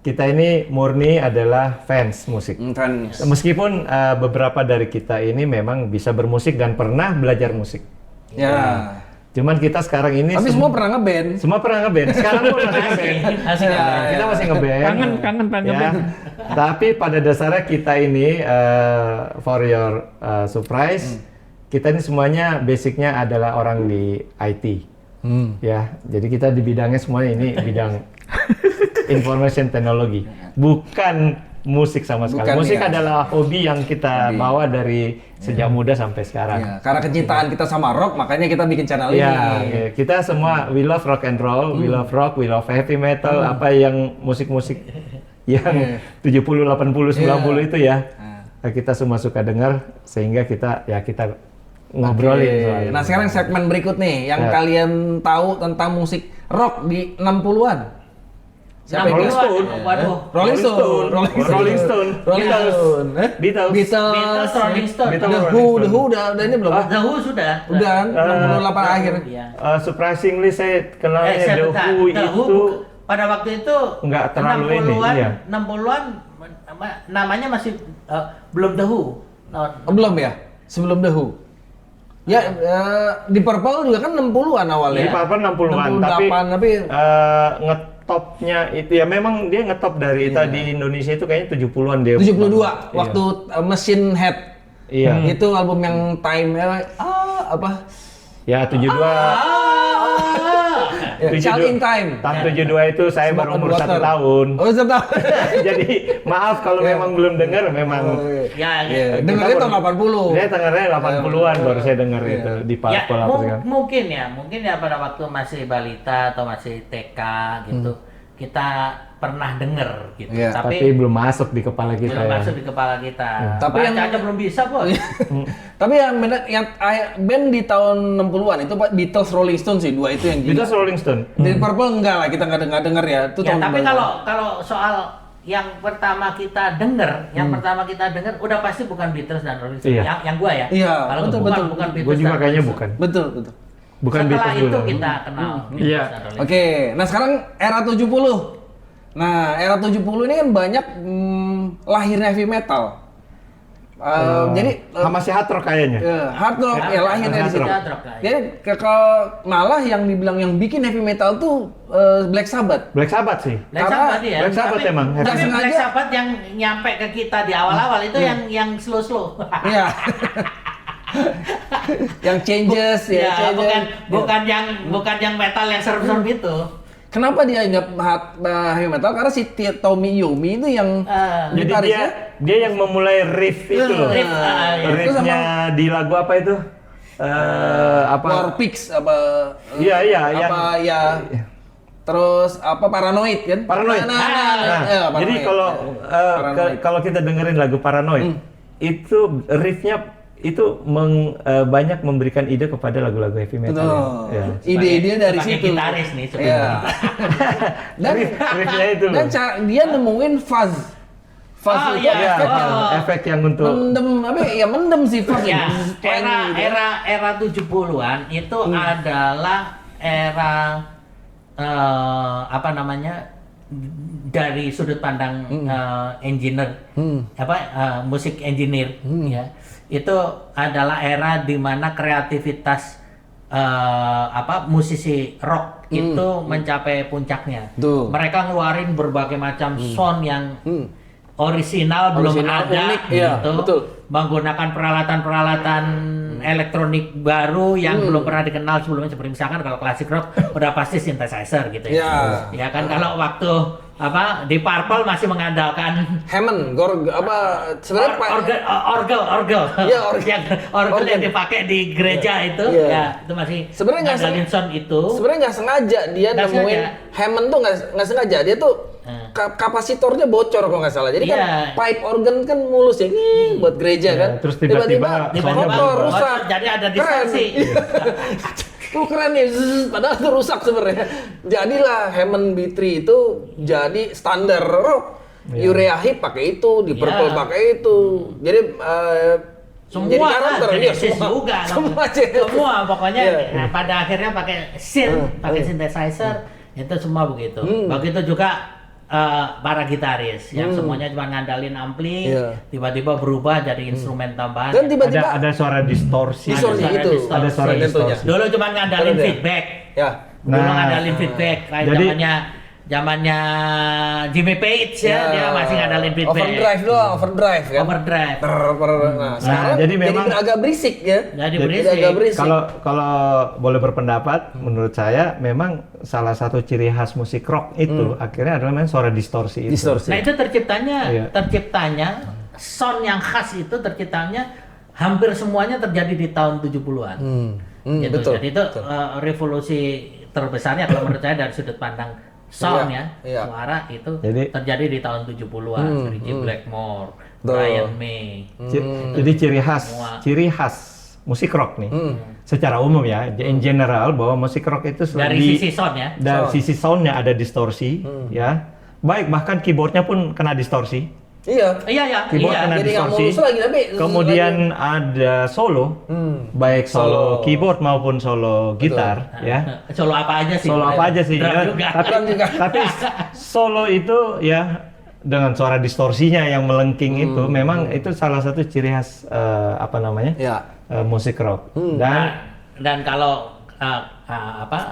kita ini murni adalah fans musik. Fans. Meskipun beberapa dari kita ini memang bisa bermusik dan pernah belajar musik. Ya. Cuman kita sekarang ini Tapi semua pernah ngeband. semua pernah ngeband. Sekarang pun masih ngeband. Asik. Ya, Kita masih ngeband. Kangen pengen Ya. ngeband. Tapi pada dasarnya kita ini for your surprise, kita ini semuanya basicnya adalah orang di IT. Ya, jadi kita di bidangnya semuanya ini bidang information technology, bukan musik sama sekali. Bukan, Musik ya. adalah hobi yang kita bawa dari sejak muda sampai sekarang. Ya, karena kecintaan kita sama rock, makanya kita bikin channel Ya, ini. kita semua we love rock and roll, we love rock, we love heavy metal, apa yang musik-musik yang 70, 80, 90 itu ya. Kita semua suka dengar sehingga kita ngobrolin Oke. soal Nah, itu. sekarang segmen berikut nih yang Ya. kalian tahu tentang musik rock di 60-an. Siapa yang Rolling tahu? Stone. Waduh. Rolling Stone. Rolling Stone. Rolling Beatles. Stone. Beatles. Beatles, Rolling Stone. Beatles. The Rolling Who Stone. udah ini belum? The Who sudah. Udah kan? 68 akhir. Iya. Surprisingly saya kenalnya Saya The bentar. Who The Who itu pada waktu itu nggak terlalu ini, 60-an, iya. 60-an namanya masih belum The Who. Oh, belum ya? Sebelum The Who. Ya, di Purple juga kan 60-an awalnya. di Purple 60-an, 68, tapi ngetopnya itu ya memang dia ngetop dari di Indonesia itu kayaknya 70-an dia. 72 Iya. waktu Machine Head. Iya. Itu album yang time apa? Ya 72. Ya, Child in Time. Tahun 72 itu saya Smoke baru on umur 1 Water. tahun. Oh, 1 tahun. Jadi maaf kalau memang belum dengar memang Ya, Iya, ya. dengarnya tahun 80. dia dengarnya 80-an baru saya dengar itu di Ya, Purple apa segala. mungkin ya pada waktu masih balita atau masih TK gitu, kita pernah denger gitu. Iya, Tapi belum masuk di kepala kita belum ya. masuk di kepala kita. Tapi Baca yang- aja belum bisa, Bos. Tapi yang band di tahun 60-an itu Pak Beatles, Rolling Stone sih, dua itu yang gila. Beatles, Rolling Stone. Di Purple enggak lah, kita nggak denger ya. Itu Ya, tahun tapi 90-an. kalau soal yang pertama kita denger, udah pasti bukan Beatles dan Rolling Stone. Iya. Yang gua ya. Iya, Kalau betul, bukan betul. bukan Beatles. Gue juga dan kayaknya Rolling bukan. Betul. Bukan Setelah Beatles itu dulu. kita kenal Beatles Iya. dan Rolling Stone. Oke, nah sekarang era 70. Nah, era 70 ini kan banyak lahirnya heavy metal. Jadi Masih hard rock kayaknya. hard rock ya lahirnya di Hard situ. rock. Hard rock lah, ya. Jadi malah yang dibilang yang bikin heavy metal tuh Black Sabbath. Black Sabbath sih. Black Karena Sabbath ya. Black Sabbath Tapi- emang. Tapi Nggak Black sengaja. Sabbath yang nyampe ke kita di awal-awal itu yang slow-slow. Iya. Yang changes ya, Ya, changes. bukan yang metal yang serem-serem itu. Kenapa dia nggak heavy metal? Karena si Tommy Yomi itu yang Jadi dia yang memulai riff itu loh. Riff, Riffnya di lagu apa itu? War Pigs apa? Iya apa ya? Terus apa Paranoid kan? Paranoid. Ya, Jadi Paranoid. kalau kita dengerin lagu Paranoid, itu riffnya itu banyak memberikan ide kepada lagu-lagu heavy metal. Betul. Ya. Ide dia dari sebagai situ. gitaris nih Iya. sebenarnya. Dan Riffnya itu loh. dan dia nemuin fuzz. Fuzz Oh, itu iya. Efek yang untuk mendem sih fuzz Ya, itu. Twang gitu. era 70-an itu adalah era apa namanya dari sudut pandang engineer musik engineer ya, itu adalah era di mana kreativitas musisi rock itu mencapai puncaknya. Tuh. Mereka ngeluarin berbagai macam sound yang orisinal belum Orisinal, ada unik, iya, gitu, betul. menggunakan peralatan elektronik baru yang belum pernah dikenal sebelumnya, seperti misalkan kalau klasik rock udah pasti synthesizer gitu ya. Ya kan, kalau waktu di Purple masih mengandalkan Hammond, sebenarnya orgel Iya, orgel. orgel yang dipakai di gereja itu Iya. ya, itu masih Sebenarnya nggak ngandalin sound itu. sebenarnya nggak sengaja dia Nggak nemuin sengaja. Hammond tuh nggak sengaja, dia tuh kapasitornya bocor kalau nggak salah. Jadi kan Iya. pipe organ kan mulus ya, buat gereja kan. terus tiba-tiba Tiba-tiba kotor, rusak. bocor, jadi ada distorsi. Keren nih, padahal itu rusak sebenarnya. Jadilah Hammond B3 itu jadi standar rock. Urea Hip pakai itu, di Purple Iya. pakai itu. Jadi Semua jadi lah, karakter Genesis semua. juga. Semua Semua pokoknya Iya. pada akhirnya pakai pakai synthesizer, itu semua begitu. Begitu juga para gitaris yang semuanya cuma ngandalin ampli, Iya. tiba-tiba berubah jadi instrumen tambahan. Dan tiba-tiba ada suara distorsi. Distorsi itu. Ada suara Tentunya. distorsi. Dulu cuma ngandalin Betul ya? feedback. ya. Dulu Nah, ngandalin feedback kayak jadi- zamannya Jimmy Page ya, dia masih ngandalin feedback. Overdrive doang, overdrive kan. Overdrive. Nah, sekarang jadi memang agak berisik ya. Jadi Jadi berisik. agak berisik. Kalau boleh berpendapat, menurut saya memang salah satu ciri khas musik rock itu akhirnya adalah memang suara distorsi itu. Distorsi. Nah itu Iya. terciptanya sound yang khas itu terciptanya hampir semuanya terjadi di tahun 70-an. Gitu. Betul. Jadi itu revolusi terbesarnya kalau menurut saya dari sudut pandang sound Iya. suara itu Jadi- terjadi di tahun 70-an. Richie Blackmore, Betul. Brian May. Jadi ciri Semua. khas musik rock nih, secara umum ya, in general bahwa musik rock itu Dari sisi sound ya. dari sisi soundnya ada distorsi, ya. Baik bahkan keyboardnya pun kena distorsi. Iya. Iya. Keyboard kena Jadi nggak distorsi. mulus lagi, tapi Kemudian ada solo, baik solo keyboard maupun solo gitar, ya. Solo apa aja sih? Solo apa aja sih, Drum ya. juga. Drum juga. Tapi solo itu ya dengan suara distorsinya yang melengking itu memang itu salah satu ciri khas Ya. musik rock. Dan kalau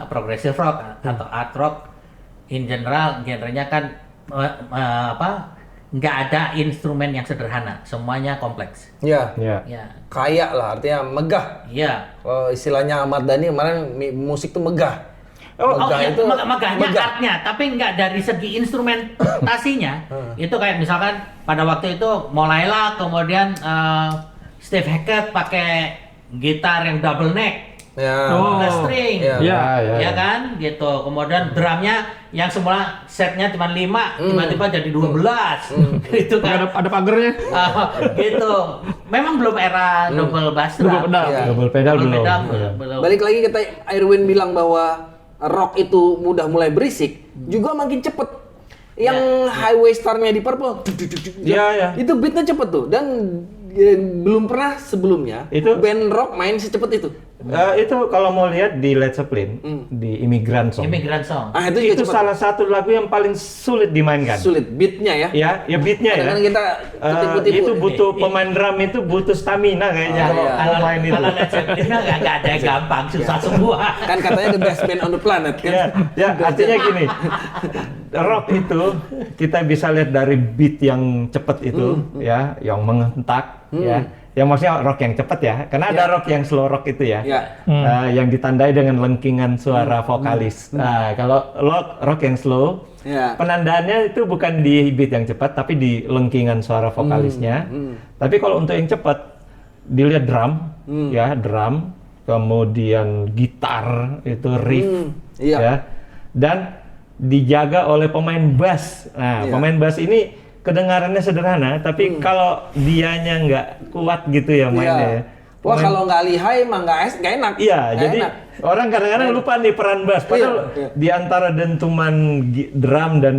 progressive rock atau art rock in general genrenya kan nggak ada instrumen yang sederhana, semuanya kompleks. Ya. Ya. Ya, Kaya lah, artinya megah. iya. Kalau istilahnya Ahmad Dhani kemarin musik tuh megah. Iya, itu megahnya megah. artnya, tapi nggak dari segi instrumentasinya. Itu kayak misalkan pada waktu itu mulailah kemudian Steve Hackett pakai gitar yang double neck. Ya. Double string. Ya. Ya kan, gitu. Kemudian drumnya yang semula setnya cuma 5, tiba-tiba jadi 12. Gitu kan. Ada pagernya. Gitu. Memang belum era double bass drum. Double pedal. Iya. Double pedal Double belum. pedal Iya. belum. Balik lagi kata Irwin bilang bahwa rock itu mudah mulai berisik, juga makin cepet. Yang Highway Star-nya di Purple, Iya. itu beatnya cepet tuh, dan belum pernah sebelumnya Itu- band rock main secepat itu. Itu kalau mau lihat di Led Zeppelin, di Immigrant Song. Immigrant Song. Ah itu juga Itu cepet. salah satu lagu yang paling sulit dimainkan. Sulit beatnya ya. Ya beatnya ya. Kadang-kadang kita ketipu-tipu. Itu butuh pemain drum itu butuh stamina kayaknya Oh, iya. kalau main itu. Kalau Led Zeppelin nggak ada yang gampang, susah semua. Kan katanya the best band on the planet kan. Ya, artinya gini, rock itu kita bisa lihat dari beat yang cepat itu, ya, yang menghentak, ya, yang maksudnya rock yang cepat ya, karena ada rock yang slow rock itu ya, Iya. yang ditandai dengan lengkingan suara vokalis. Nah, kalau rock yang slow, Iya. penandaannya itu bukan di beat yang cepat, tapi di lengkingan suara vokalisnya. Tapi kalau untuk yang cepat, dilihat drum, ya drum, kemudian gitar itu riff, Iya. ya, dan dijaga oleh pemain bass. Nah, Iya. pemain bass ini kedengarannya sederhana, tapi kalau dianya nggak kuat gitu ya mainnya. Iya. Wah, kalau nggak lihai mah nggak enak. Iya, Nggak jadi enak. orang kadang-kadang lupa nih peran bass. Padahal Iya. di antara dentuman drum dan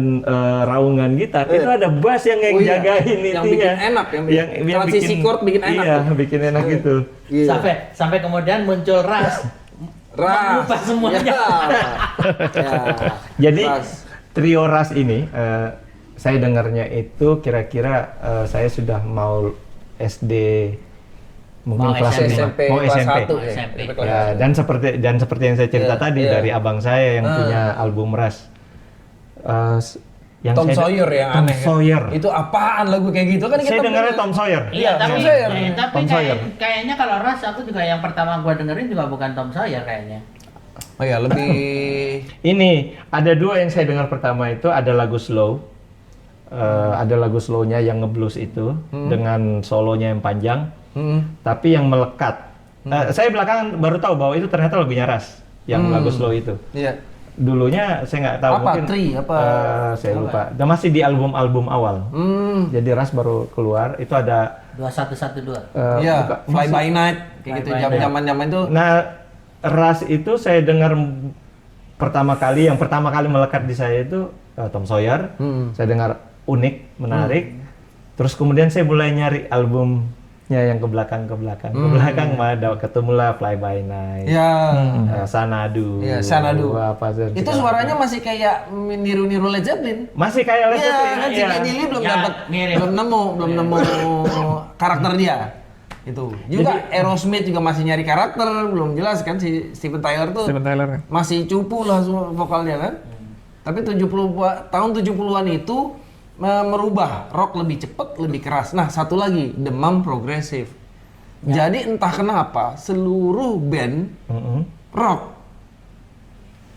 raungan gitar itu ada bass yang Oh iya, jagain yang itunya. bikin enak, yang transisi chord bikin enak Iya, tuh. bikin enak gitu. Iya. Sampai kemudian muncul ras. Mengubah semuanya. Ya. Jadi Ras. trio ras ini saya dengarnya itu kira-kira saya sudah mau SD mungkin Mau kelas 5, SMP mau kelas SMP. 1 ya. SMP. SMP kelas Ya, satu. dan seperti yang saya cerita Iya, tadi iya. dari abang saya yang punya album ras. Yang Tom Sawyer yang Tom aneh. kan? Sawyer. Itu apaan lagu kayak gitu kan Saya dengarnya Tom Sawyer. Iya, tapi Tom Sawyer. tapi Tom Sawyer. kayaknya kalau ras aku juga yang pertama gua dengerin juga bukan Tom Sawyer kayaknya. Oh ya, lebih Ini ada dua yang saya dengar pertama itu ada lagu slow. Ada lagu slownya yang ngeblues itu dengan solonya yang panjang, tapi yang melekat. Saya belakangan baru tahu bahwa itu ternyata lagunya Ras yang lagu slow itu. iya. Dulunya saya nggak tahu Apa? mungkin. Tri? Apa? Saya lupa. Dan masih di album-album awal. Jadi Ras baru keluar. Itu ada. 2112. Iya, buka- Fly by Night kayak Fly gitu by Night. zaman-zaman itu. Nah, Ras itu saya dengar yang pertama kali melekat di saya itu Tom Sawyer. Saya dengar unik, menarik. Terus kemudian saya mulai nyari albumnya yang ke belakang. Ke belakang mah ketemulah Fly by Night. Ya. Sanadu. Iya, Sanadu. Apa dan Itu segala suaranya masih kayak niru-niru Led Zeppelin. macam. Masih kayak Led Iya, Zeppelin. kan si iya. Geddy Lee belum Ya, dapat, mirip. belum nemu karakter dia. Itu. Juga Aerosmith juga masih nyari karakter, belum jelas kan si Steven Tyler tuh. Steven Tyler. Masih cupu lah semua vokalnya kan. Tapi tahun 70-an itu merubah rock lebih cepat, lebih keras. Nah, satu lagi, demam progresif. Jadi entah kenapa seluruh band rock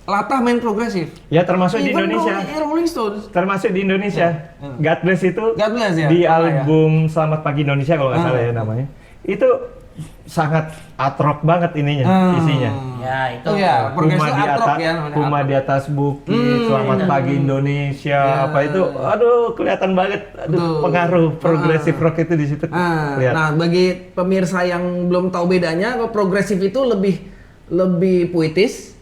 latah main progresif. Ya termasuk di Even Indonesia. Rolling Stones. Termasuk di Indonesia. God Bless itu God Bless ya? di Oh, ya. album Selamat Pagi Indonesia kalau nggak salah ya namanya. Itu sangat art rock banget ininya, isinya. Ya, itu. Oh ya, progresif art rock ya namanya. Puma art di rock. atas bukit, Selamat Pagi Indonesia, apa itu, aduh kelihatan banget, Betul. pengaruh progresif rock itu di situ kelihatan. Nah, bagi pemirsa yang belum tahu bedanya, progresif itu lebih puitis,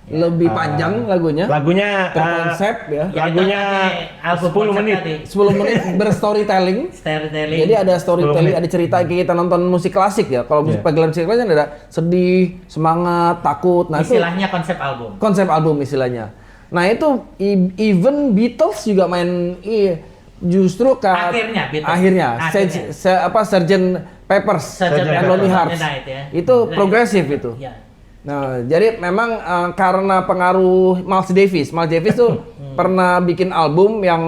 lebih panjang lagunya, Lagunya berkonsep ya. Ya, lagunya itu tadi album 10 konsep menit. tadi. 10 menit berstorytelling. Storytelling. Jadi ada storytelling, 10 menit. ada cerita kayak kita nonton musik klasik ya. Kalau musik Iya. panggilan musik klasik kan ada sedih, semangat, takut. Nah, itu istilahnya konsep album. konsep album istilahnya. Nah, itu even Beatles juga main justru ke Akhirnya, Beatles. akhirnya. Akhirnya. Sgt. Peppers Sgt. and Pepper's Lonely Lonely Hearts. Night, ya. Itu Nah, progresif itu. Ya. Nah, jadi memang karena pengaruh Miles Davis tuh pernah bikin album yang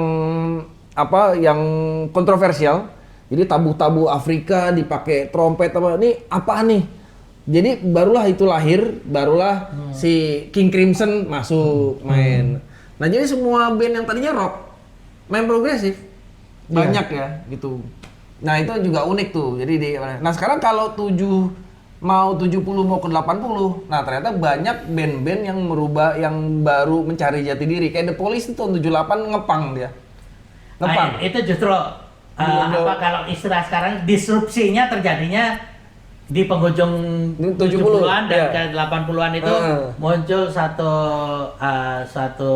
kontroversial. Jadi tabu-tabu Afrika dipakai trompet ini apa nih? Jadi barulah itu lahir, barulah si King Crimson masuk main. Nah, jadi semua band yang tadinya rock main progresif. Banyak ya gitu. Nah, itu juga unik tuh. Jadi nah sekarang kalau 70 mau ke 80. Nah, ternyata banyak band-band yang yang baru mencari jati diri. Kayak The Police itu tahun 78 ngepang dia. Ngepang. Nah, itu justru kalau istilah sekarang disrupsinya terjadinya di penghujung 70-an dan iya. ke 80-an itu muncul satu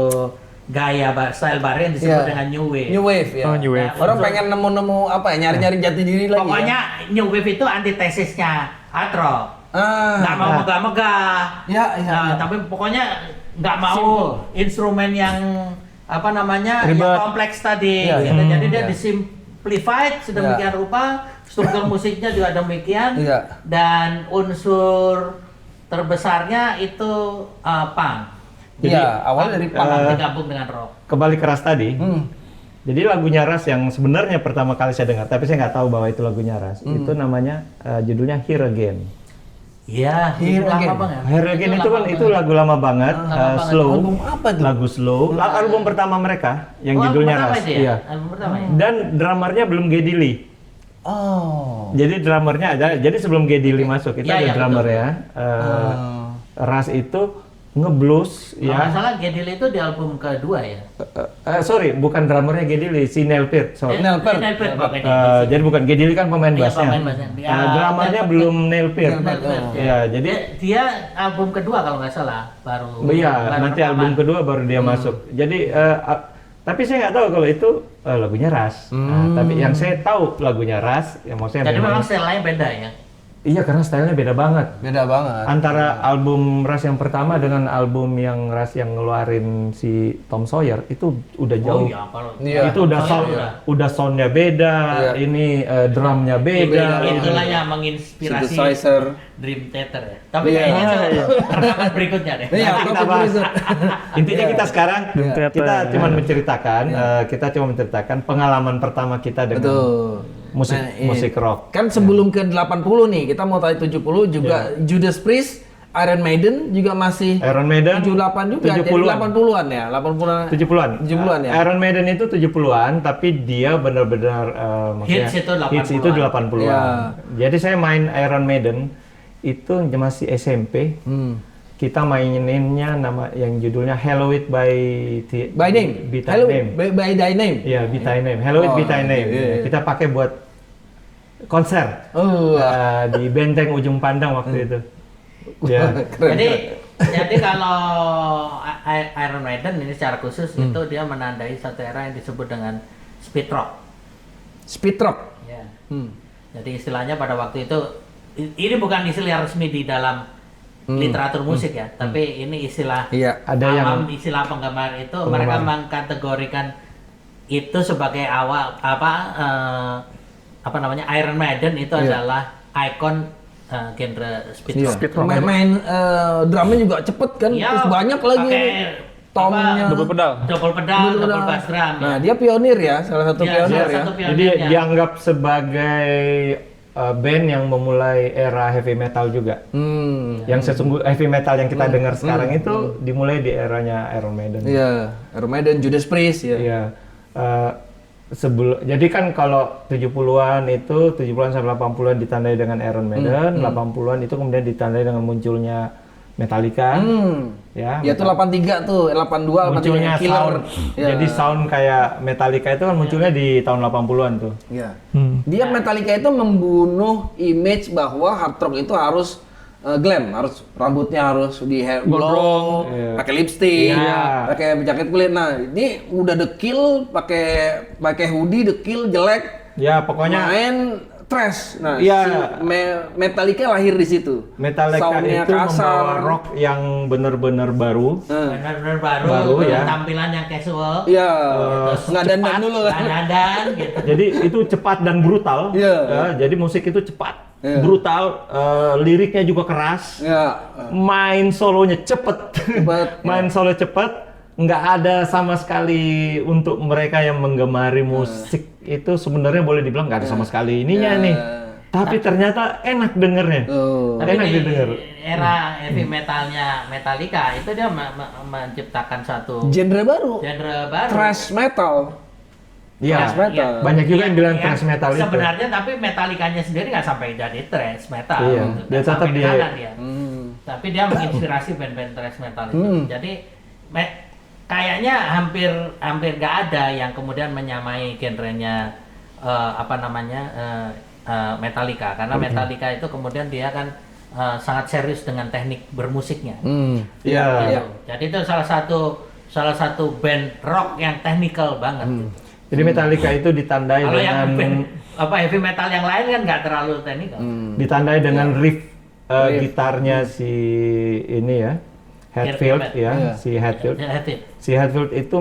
gaya style baru yang disebut Iya. dengan new wave. New Wave ya. Oh, New Wave. Orang pengen nemu-nemu nyari-nyari jati diri lagi. Pokoknya new wave itu antitesisnya hard rock. Nggak mau megah-megah. Ya, ya, Nah, ya. tapi pokoknya nggak mau Simple. instrumen yang yang Ribet. kompleks tadi. Iya, gitu. iya. Jadi dia Iya. disimplified sedemikian rupa, struktur musiknya juga demikian, Iya. dan unsur terbesarnya itu punk. Iya, awalnya dari punk. Digabung dengan rock. Kembali keras tadi, Jadi lagunya Ras yang sebenarnya pertama kali saya dengar, tapi saya nggak tahu bahwa itu lagunya Ras. Itu namanya judulnya Here Again. Iya, Here itu lama Again. banget. Here Again itu kan lama itu banget. lagu lama banget, banget. slow. Album apa itu? Lagu slow. Album pertama mereka yang Oh, judulnya album pertama Ras. itu ya? Iya. Album pertama ya? Dan drummernya belum Geddy Lee. Oh. Jadi drummernya ada. Jadi sebelum Geddy Lee masuk itu Iya, ada iya, drummer betul. ya. Ras itu ngeblues Kalau nggak ya. salah Geddy Lee itu di album kedua ya? Sorry, bukan drummernya Geddy Lee, si Neil Peart. Sorry. Neil Peart. Neil Peart, bukan Geddy. Jadi bukan Geddy Lee kan pemain Iya, bassnya. pemain bassnya. Dia- Drummernya Neil belum Neil Peart. Neil Peart, ya. Iya, jadi Dia album kedua kalau nggak salah baru. iya, baru nanti pertama. album kedua baru dia masuk. Jadi tapi saya nggak tahu kalau itu lagunya Ras. Nah, tapi yang saya tahu lagunya Ras, ya maksudnya Jadi memang stylenya beda ya. iya karena stylenya beda banget. Beda banget. Antara album Ras yang pertama dengan album yang Ras yang ngeluarin si Tom Sawyer itu udah Oh jauh. iya, kalau Iya. Itu udah Sawyer soundnya beda, Iya. ini drumnya beda. itulah yang menginspirasi Synthesizer. Dream Theater ya. Tapi Iya. kayaknya itu rekaman berikutnya deh. Iya, Nanti kita topik bahas. berikut. Intinya kita sekarang Iya. kita cuma menceritakan pengalaman pertama kita dengan Betul. musik Nah, iya. musik rock. Kan sebelum ke 80 nih, kita mau tanya 70 juga Judas Priest, Iron Maiden juga masih Iron Maiden 78 juga, jadi 70-an. 80-an ya, 80-an. 70-an. 70-an ya. Iron Maiden itu 70-an, tapi dia benar-benar maksudnya Hits itu 80-an. hits itu 80-an. Iya. Jadi saya main Iron Maiden itu masih SMP. Kita maininnya nama yang judulnya Hallowed By name. Be Thy Hello, Name. by thy name. Iya, Be Thy Name. Hallowed Be Thy Name. iya. Kita pakai buat konser Oh, di Benteng Ujung Pandang waktu itu. Ya. keren. Jadi kalau Iron Maiden ini secara khusus itu dia menandai satu era yang disebut dengan speed rock. Speed rock. Ya. Hmm. Jadi istilahnya pada waktu itu ini bukan istilah resmi di dalam literatur musik ya, tapi ini istilah Iya. Ada yang istilah penggemar itu Penggemar. mereka mengkategorikan itu sebagai awal apa namanya Iron Maiden itu Iya. adalah ikon genre speed Iya. rock. Speed rock. Main drumnya juga cepet kan, Iya, terus banyak lagi pakai tomnya. apa, Double pedal. double pedal, double bass drum. Nah, ya. dia pionir ya, salah satu Ya, pionir salah ya. satu Jadi pionirnya. dianggap sebagai band yang memulai era heavy metal juga. Yang heavy metal yang kita dengar sekarang itu dimulai di eranya Iron Maiden. Iya, Iron Maiden, Judas Priest ya. Iya. Jadi kan kalau 70-an itu 70-an sampai 80-an ditandai dengan Iron Maiden, 80-an itu kemudian ditandai dengan munculnya Metallica. Ya. Ya tuh 83 tuh, 82, Munculnya 83 Killer. sound. Jadi sound kayak Metallica itu kan munculnya di tahun 80-an tuh. Iya. Dia Metallica itu membunuh image bahwa hard rock itu harus glam, harus rambutnya harus di hair gondrong, pakai lipstick, Iya. pakai jaket kulit. Nah, ini udah dekil, pakai hoodie dekil, jelek, Ya pokoknya main trash. Nah, Iya. si Metallica lahir di situ. Metallica Soundnya itu kasar. membawa rock yang benar-benar baru. Benar-benar baru, Baru, ya. tampilan yang casual. Iya, Terus nggak dandan dulu kan. nggak dandan gitu. Jadi itu cepat dan brutal. Iya. Ya, jadi musik itu cepat, Iya. brutal, liriknya juga keras. Ya, Main solonya cepet. Cepet, Main solo cepet. Nggak ada sama sekali untuk mereka yang menggemari musik itu sebenarnya boleh dibilang nggak ada sama sekali ininya nih. Tapi ternyata enak dengernya. tuh. Tapi Enak di didengar. era heavy metalnya Metallica itu dia menciptakan satu Genre baru, genre baru. thrash metal. Iya. Thrash metal. Banyak juga yang bilang Yang thrash metal itu. Sebenarnya tapi Metallicanya sendiri nggak sampai jadi thrash metal. Iya, gitu. dia Nggak tetap sampai ke dia- sana dia. Tapi dia menginspirasi band-band thrash metal itu. Jadi kayaknya hampir nggak ada yang kemudian menyamai genrenya apa namanya Metallica, karena Metallica itu kemudian dia kan sangat serius dengan teknik bermusiknya. Iya. Gitu. Jadi itu salah satu band rock yang technical banget. gitu. Jadi Metallica itu ditandai Kalau yang dengan band heavy metal yang lain kan nggak terlalu technical. ditandai dengan riff gitarnya si ini ya, Hetfield Kirk ya, Iya. si Hetfield. Jadi, Si Hetfield itu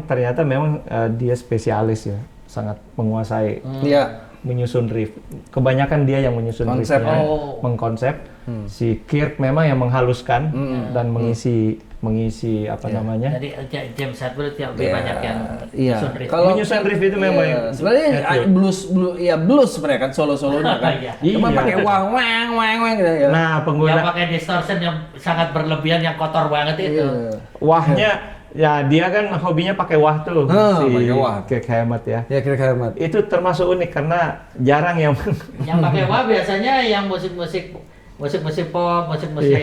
ternyata memang dia spesialis ya, sangat menguasai Iya. menyusun riff. Kebanyakan dia yang menyusun Konsep. riffnya, Oh. mengkonsep. Si Kirk memang yang menghaluskan dan mengisi mengisi namanya. Jadi James Hetfield lebih banyak yang Iya. nyusun riff. Kalau Menyusun riff itu memang sebenarnya blues sebenarnya kan solo-solonya kan. Iya. Cuma Iya. pakai wang gitu ya. Nah, Yang pengguna pakai distortion yang sangat berlebihan, yang kotor banget itu. Iya. wahnya ya dia kan hobinya pakai wah tuh pakai wah. Kirk Hammett ya. Ya kira-kira hemat. Itu termasuk unik karena jarang yang Yang pakai wah biasanya yang musik-musik pop, musik-musik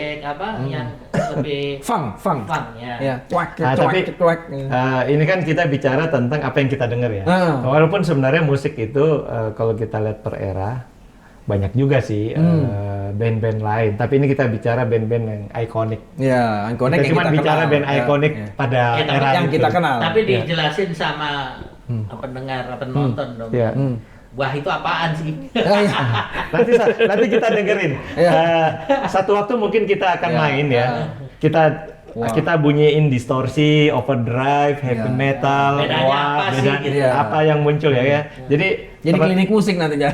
yang lebih Funk. funk ya. Ya, cuek. ini kan kita bicara tentang apa yang kita dengar ya. Walaupun sebenarnya musik itu kalau kita lihat per era banyak juga sih band-band lain. Tapi ini kita bicara band-band yang ikonik. Ya, ikonik Kita yang cuma kita bicara kenal. band ikonik Ya. pada Ya, tapi era Yang itu. kita kenal. Tapi dijelasin sama pendengar, penonton dong. Ya. Wah, itu apaan sih? Nanti kita dengerin. Satu waktu mungkin kita akan main ya. Kita bunyiin distorsi, overdrive, heavy metal, Bedanya apa sih, gitu. apa yang muncul ya. Jadi klinik musik nantinya.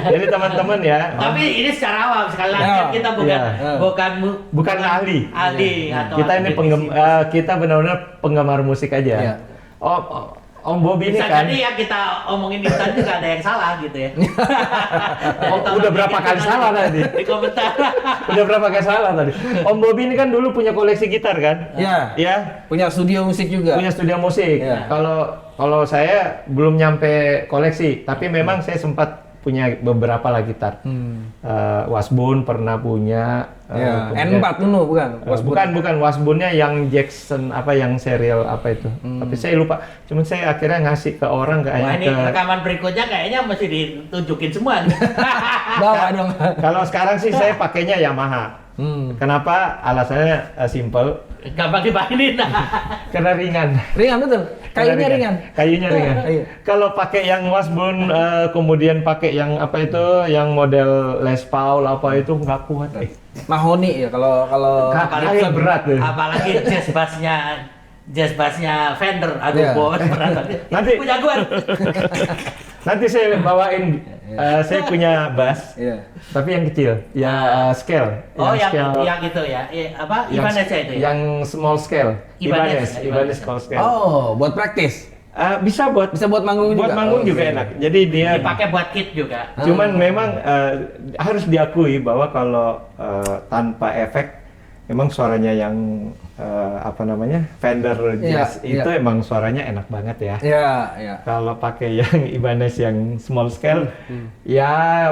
jadi teman-teman ya. Tapi ini secara awam, sekali lagi kan kita Bukan ahli. atau Kita ini kita benar-benar penggemar musik aja. Iya. Om Bobby ini bisa kan. jadi yang kita omongin di tadi juga ada yang salah gitu ya. Udah berapa kali salah tadi? Di komentar. Udah berapa kali salah tadi? Om Bobby ini kan dulu punya koleksi gitar kan? Iya. Ya. Punya studio musik juga. Punya studio musik. Iya. Kalau saya belum nyampe koleksi, tapi memang saya sempat punya beberapa lah gitar. Washburn pernah punya. Ya, kemudian- N4 dulu bukan? bukan Washburn-nya yang Jackson yang serial apa itu. Tapi saya lupa. Cuman saya akhirnya ngasih ke orang Wah, kayaknya ini ke. rekaman berikutnya kayaknya mesti ditunjukin semua nih. Bawa dong. Kalau sekarang sih saya pakainya Yamaha. Kenapa? Alasannya simple. Gampang dimainin. Karena ringan. Ringan betul. Kayunya ringan. Kayunya ringan. Iya. Kalau pakai yang Washburn, kemudian pakai yang apa itu, yang model Les Paul apa itu nggak kuat. Mahoni ya kalau Kayak berat tuh. Apalagi jazz bassnya Fender, aduh Iya. bos berat. Nanti- Punya gue. Nanti saya bawain, saya punya bass, Iya. tapi yang kecil, ya scale. Oh, yang scale, itu ya. Apa? yang- Ibanez ya itu ya. Yang small scale. Ibanez. Ibanez small scale. Oh, buat praktis. Bisa buat manggung juga. buat manggung juga oke. enak. Jadi dia Dipakai buat kit juga. cuman memang harus diakui bahwa kalau tanpa efek memang suaranya yang Fender Jazz Iya, itu iya. emang suaranya enak banget ya. Iya. Kalau pakai yang Ibanez yang small scale ya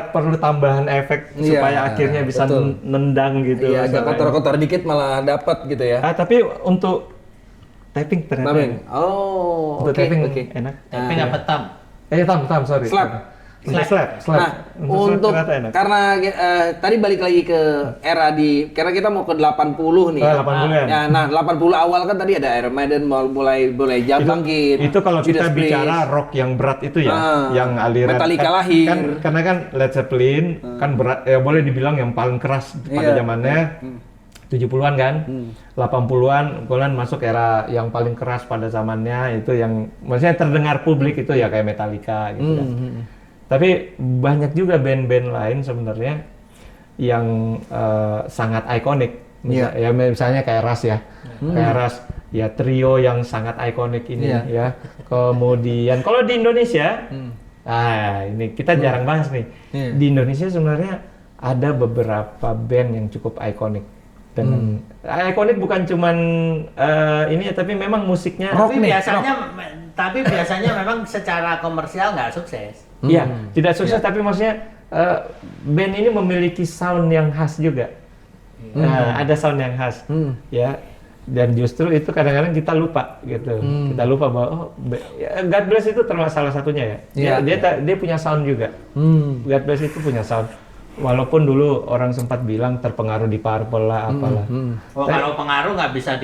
perlu tambahan efek Iya, supaya akhirnya bisa betul. nendang gitu. Iya, agak suaranya. kotor-kotor dikit malah dapat gitu ya. Tapi untuk tapping ternyata Tameng. Oh, untuk oke, tapping oke. enak. Tapi nggak petam. Tam sorry. Slap. Slap. Nah, untuk ternyata enak. karena tadi balik lagi ke era karena kita mau ke 80 nih. 80-an. Ya, nah 80 awal kan tadi ada Iron Maiden mulai jam bangkit. Itu kalau Judas kita Priest. bicara rock yang berat itu ya, yang aliran Metallica kan, lahir. karena kan Led Zeppelin kan berat ya, boleh dibilang yang paling keras pada Iya. zamannya 70-an kan. 80-an kemudian masuk era yang paling keras pada zamannya itu yang maksudnya terdengar publik itu ya kayak Metallica gitu kan. Tapi banyak juga band-band lain sebenarnya yang sangat ikonik. Ya misalnya kayak Rush ya. Kayak Rush ya, trio yang sangat ikonik ini ya. Kemudian kalau di Indonesia ini kita jarang bahas nih. Di Indonesia sebenarnya ada beberapa band yang cukup ikonik. Dan ikonik bukan cuman ini ya, tapi memang musiknya Tapi biasanya memang secara komersial nggak sukses. iya, tidak sukses tapi maksudnya band ini memiliki sound yang khas juga. Nah, ada sound yang khas. Ya. Dan justru itu kadang-kadang kita lupa gitu. Kita lupa bahwa God Bless itu termasuk salah satunya ya. Dia punya sound juga. God Bless itu punya sound. Walaupun dulu orang sempat bilang terpengaruh di Purple lah apalah. Kalau pengaruh nggak bisa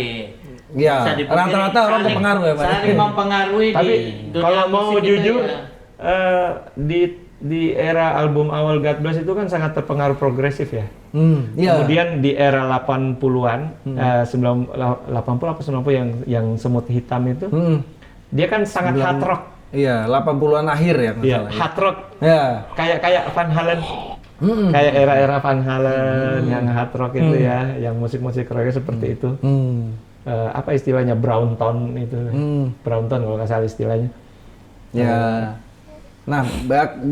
Iya, bisa dipungkiri. rata-rata orang terpengaruh ya, Pak. Saling mempengaruhi Tapi di dunia kalau mau musik itu jujur ya. di era album awal God Bless itu kan sangat terpengaruh progresif ya. Iya. Kemudian di era 80-an, 80 apa 90 yang semut hitam itu, dia kan sangat hard rock. Iya, 80-an akhir ya. Iya, hard rock. Ya. Kayak Van Halen. Kayak era-era Van Halen yang hard rock itu ya, yang musik-musik rocknya seperti itu. apa istilahnya brown tone itu, brown tone kalau nggak salah istilahnya. Ya. Nah,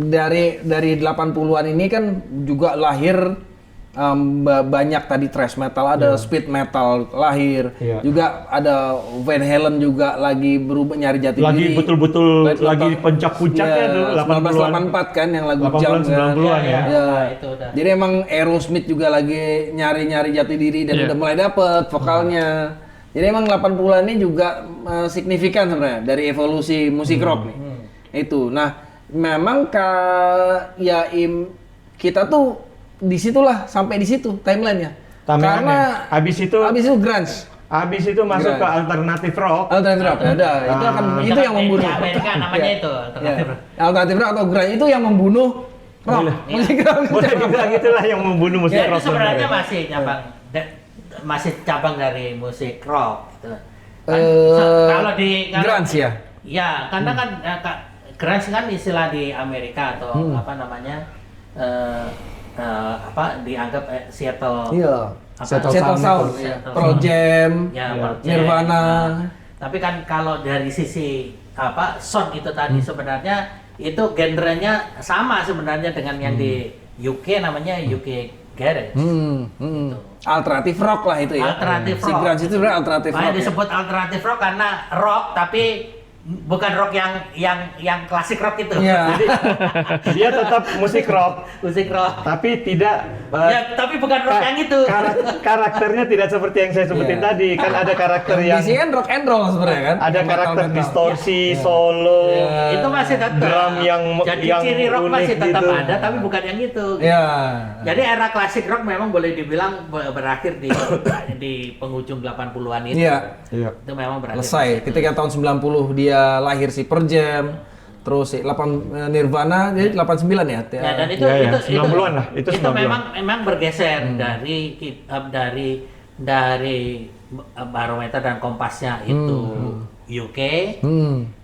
dari 80-an ini kan juga lahir banyak tadi thrash metal, ada speed metal lahir. Juga ada Van Halen juga lagi berubah nyari jati lagi diri. betul-betul lagi puncak-puncaknya tuh 1984 kan yang lagu 80-an, Jump kan. 90-an ya. Itu udah. Jadi emang Aerosmith juga lagi nyari-nyari jati diri dan udah mulai dapet vokalnya. Jadi emang 80-an ini juga signifikan sebenarnya dari evolusi musik rock nih. Itu. Nah, memang kita tuh disitulah sampai di situ timelinenya. Karena habis itu grunge. Habis itu masuk ke alternatif rock. Alternatif rock, ada. Itu akan itu yang membunuh. Di Amerika namanya itu alternatif rock. Alternatif rock atau grunge itu yang membunuh rock. Musik rock. Boleh dibilang itulah yang membunuh musik Itu rock. sebenarnya masih cabang dari musik rock gitu. Kalau di grunge ya. Ya, karena kan grunge kan istilah di Amerika atau apa namanya dianggap Seattle. Iya. Seattle Sound, Pearl Jam, Pearl Jam. Nirvana. Tapi kan kalau dari sisi sound itu tadi sebenarnya itu genrenya sama sebenarnya dengan yang di UK namanya UK Garage. Gitu. Alternatif rock lah itu ya. Alternatif Si rock. grunge itu sebenarnya alternatif rock. Makanya Ya? disebut alternatif rock karena rock tapi bukan rock yang klasik rock itu. Iya. Dia tetap musik rock, Musik rock. tapi tidak Ya, tapi bukan rock yang itu. karakternya tidak seperti yang saya sebutin Iya. tadi. Kan ada karakter yang Di sini kan rock and roll sebenarnya kan. ada Metal, karakter metal. distorsi, solo, Itu masih tetap. drum yang Jadi yang ciri rock unik masih tetap gitu. ada tapi bukan yang itu. Iya. Jadi era klasik rock memang boleh dibilang berakhir di penghujung 80-an itu. Iya. Iya. Itu memang berakhir. Selesai. Ketika tahun 90 dia lahir si Pearl Jam, terus si Nirvana jadi 89 ya. Ya, dan itu Ya, ya. itu 90-an lah, itu 90-an. memang bergeser dari barometer dan kompasnya itu UK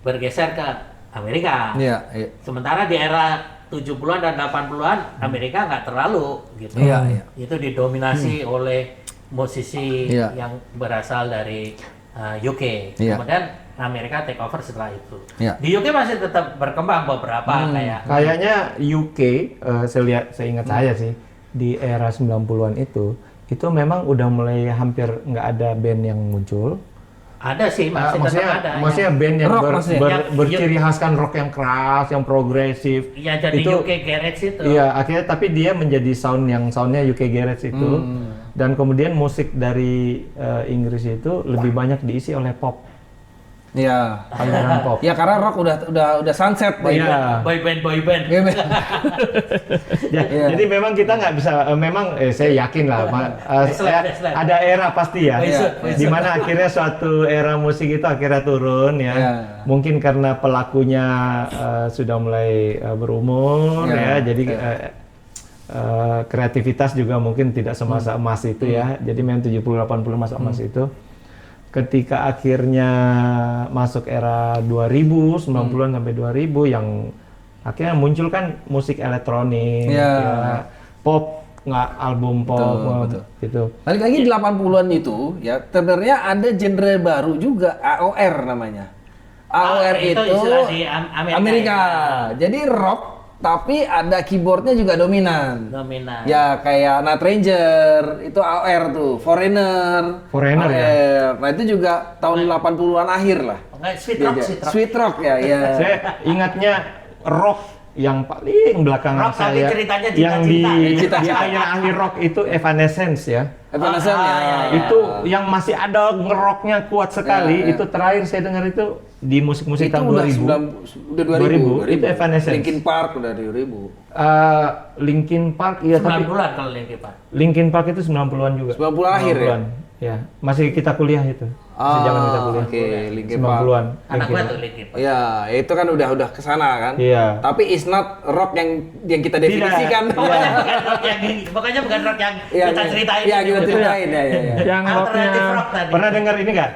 bergeser ke Amerika. Iya, iya. Sementara di era 70-an dan 80-an Amerika nggak terlalu gitu. Iya, iya. Itu didominasi oleh musisi Iya. yang berasal dari UK. Iya. Kemudian Amerika take over setelah itu. Iya. Di UK masih tetap berkembang beberapa kayak Kayaknya UK, saya ingat saya sih di era 90-an itu memang udah mulai hampir nggak ada band yang muncul. ada sih masih tetap ada. Maksudnya band yang Rock maksudnya? berciri khaskan rock yang keras, yang progresif. Ya jadi itu, UK Garage itu. Iya, akhirnya tapi dia menjadi soundnya UK Garage itu. Dan kemudian musik dari Inggris itu lebih banyak diisi oleh pop, Iya. aliran pop. Ya karena rock udah sunset. Iya. Boy band. Jadi memang kita nggak bisa, memang saya yakin lah, Baseline. ada era pasti ya, Baseline. di mana akhirnya suatu era musik itu akhirnya turun ya. Ya. Mungkin karena pelakunya sudah mulai berumur Ya. ya, jadi kreativitas juga mungkin tidak semasa emas itu ya. Jadi memang 70-80 masa emas itu. Ketika akhirnya masuk era 2000, 90-an sampai 2000 yang akhirnya muncul kan musik elektronik, ya, pop, nggak album pop, gitu. Balik lagi di 80-an itu ya sebenarnya ada genre baru juga, AOR namanya. AOR itu itu istilah di Amerika. Jadi rock tapi ada keyboardnya juga dominan. Dominan. Ya kayak Night Ranger itu AOR tuh, Foreigner Foreigner, ya. AOR. Nah itu juga tahun 80-an akhir lah. Enggak, sweet Dia- rock. Sweet rock ya, ya. Saya ingatnya rock yang paling belakangan Rock, tapi saya, ceritanya yang di Cita-cita. akhir-akhir rock itu Evanescence ya. Evanescence ya. Itu yang masih ada ngeroknya kuat sekali. Itu terakhir saya dengar itu di musik-musik Itu tahun 2000. udah 2000. Itu Evanescence. Linkin Park udah 2000. Linkin Park iya, tapi 90-an kalau Linkin Park. Linkin Park itu 90-an juga. 90 akhir ya? 90-an. Ya, masih kita kuliah itu. Masih zaman kita kuliah. Oke, Linkin Park. 90-an. Anak Linkin gua Park. tuh Linkin Park. Ya, itu kan udah kesana kan. Iya. Tapi it's not rock yang kita definisikan. Pokoknya bukan rock yang pokoknya bukan rock yang Iya, kita ceritain. Iya, kita ceritain ya. Yang Alternatif rocknya rock tadi. Pernah dengar ini nggak?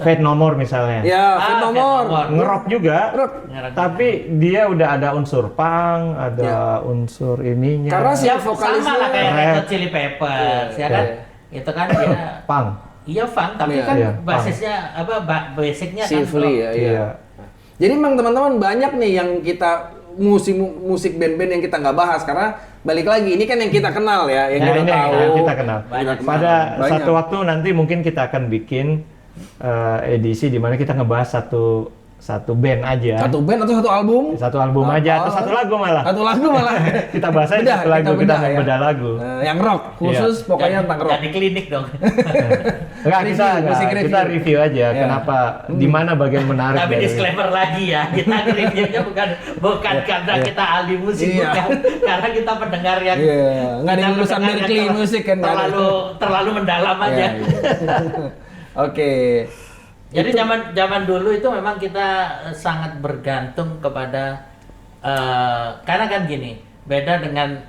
Fate No More misalnya. Ya, Fate No Fate No More. More. Ngerok juga. Rock. Tapi dia udah ada unsur punk, ada unsur ininya. Karena si Ya, vokalisnya sama lah kayak Rap. Red Hot Chili Peppers, ya kan? Itu kan dia punk. Iya funk, tapi Iya. kan Iya, basisnya basicnya kan Symphony rock. ya, iya. Jadi memang teman-teman banyak nih yang kita musik band-band yang kita nggak bahas karena balik lagi ini kan yang kita kenal ya, yang Ya, kita ini tahu. yang kita kenal. Banyak. Pada Banyak. satu waktu nanti mungkin kita akan bikin edisi di mana kita ngebahas satu band aja. Satu band atau satu album? Satu album aja atau satu lagu malah. Satu lagu malah. Kita bahas aja Bedah, satu lagu, kita bedah ya. membedah lagu. Yang rock khusus pokoknya tentang rock. Jadi klinik dong. Enggak, Musik kita review aja Ya. kenapa di mana bagian menarik Tapi dari disclaimer lagi ya, kita reviewnya bukan karena kita ahli musik, Iya. bukan karena kita pendengar yang Iya, nggak ada kita lulusan pendengar yang Berkeley musik kan, nggak ada. terlalu mendalam aja. Iya, iya. Oke. Jadi zaman dulu itu memang kita sangat bergantung kepada karena kan gini, beda dengan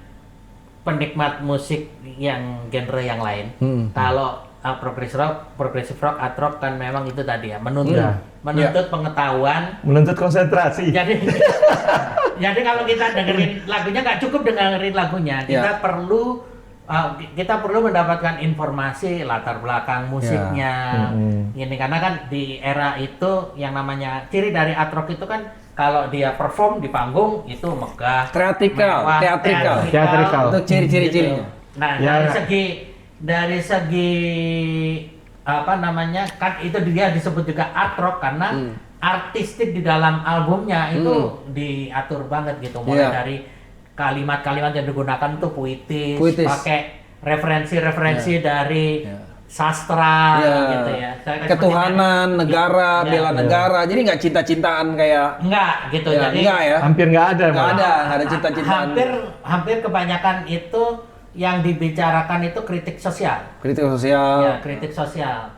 penikmat musik yang genre yang lain. Kalau progressive rock, art rock kan memang itu tadi ya, menuntut pengetahuan. menuntut konsentrasi. Jadi jadi kalau kita dengerin lagunya nggak cukup dengerin lagunya, kita perlu mendapatkan informasi latar belakang musiknya. Ini karena kan di era itu yang namanya ciri dari art rock itu kan kalau dia perform di panggung itu megah, Theatrical, mewah, Theatrical. Untuk ciri-cirinya. Nah, Ya. dari segi apa namanya kan itu dia disebut juga art rock karena artistik di dalam albumnya itu diatur banget gitu, mulai Iya. dari kalimat-kalimat yang digunakan itu puitis. Puitis. Pakai referensi-referensi dari sastra Iya. gitu ya. Ketuhanan, negara, Iya. bela negara. Jadi nggak cinta-cintaan kayak Enggak gitu. ya, Jadi enggak ya. Hampir nggak ada. Nggak malah. ada cinta-cintaan. hampir kebanyakan itu yang dibicarakan itu kritik sosial. Kritik sosial. Ya, kritik sosial.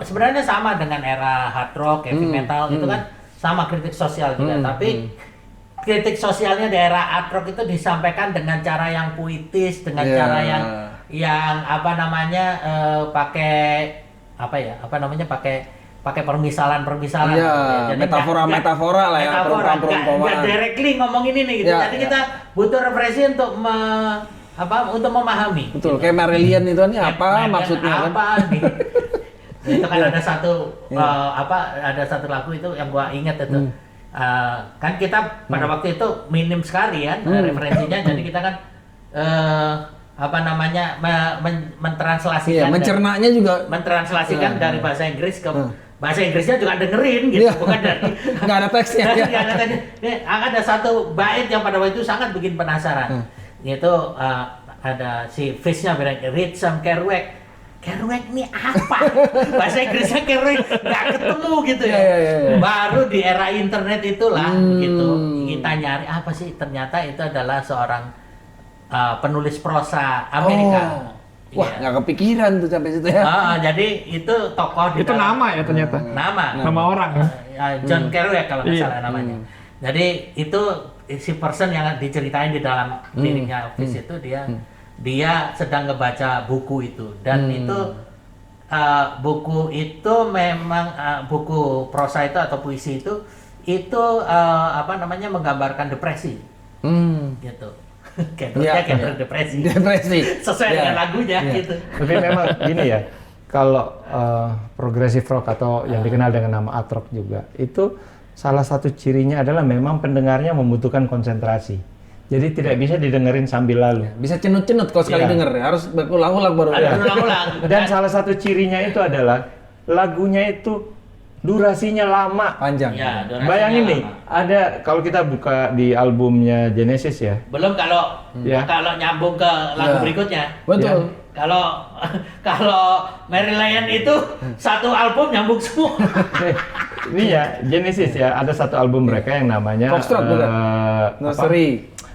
Sebenarnya sama dengan era hard rock, heavy metal itu kan sama kritik sosial juga. Tapi kritik sosialnya di era hard rock itu disampaikan dengan cara yang puitis, dengan Yeah. cara yang apa namanya pakai permisalan-permisalan. Iya, Jadi metafora lah ya, perumpamaan-perumpamaan. nggak directly ngomong ini nih gitu. Ya, Jadi ya. kita butuh referensi untuk untuk memahami. Betul, kayak Marillion itu nih apa Marillion maksudnya kan? apa nih? Itu kan ada satu lagu itu yang gua ingat itu. Kan kita pada waktu itu minim sekali kan referensinya, jadi kita kan mentranslasikan. Iya, mencernanya juga mentranslasikan dari bahasa Inggris ke bahasa Inggrisnya juga dengerin gitu, Iya. bukan dari nggak ada teksnya. Ya. nggak ada teksnya. Nih, ada satu bait yang pada waktu itu sangat bikin penasaran. Yaitu ada si Fish-nya bilang read some Kerouac. Kerouac ini apa? Bahasa Inggrisnya Kerouac nggak ketemu gitu ya. Iya. Baru di era internet itulah gitu kita nyari apa sih, ternyata itu adalah seorang penulis prosa Amerika. Wah, Iya. nggak kepikiran tuh sampai situ ya. Jadi itu tokoh di Itu dalam- nama ya ternyata. Nama orang ya. John Kerouac kalau nggak Iya. salah namanya. Jadi itu si person yang diceritain di dalam liriknya Fish itu dia sedang ngebaca buku itu dan itu buku itu memang buku prosa itu atau puisi itu menggambarkan depresi gitu. Iya. Kayak depresi. Depresi. Sesuai Iya. dengan lagunya Iya. gitu. Tapi memang gini ya, kalau progressive rock atau yang dikenal dengan nama art rock juga, itu salah satu cirinya adalah memang pendengarnya membutuhkan konsentrasi. Jadi tidak bisa didengerin sambil lalu. Bisa cenut-cenut kalau sekali Iya. denger, harus berulang-ulang baru. Ada ya. ulang-ulang. Dan salah satu cirinya itu adalah lagunya itu durasinya lama. Panjang. Ya, durasinya Bayangin nih, lama. ada kalau kita buka di albumnya Genesis ya. Belum kalau Ya. nyambung ke lagu Ya. berikutnya. Betul. Kalau Marillion itu satu album nyambung semua. Ini ya Genesis ya, ada satu album mereka yang namanya Foxtrot bukan? Nursery.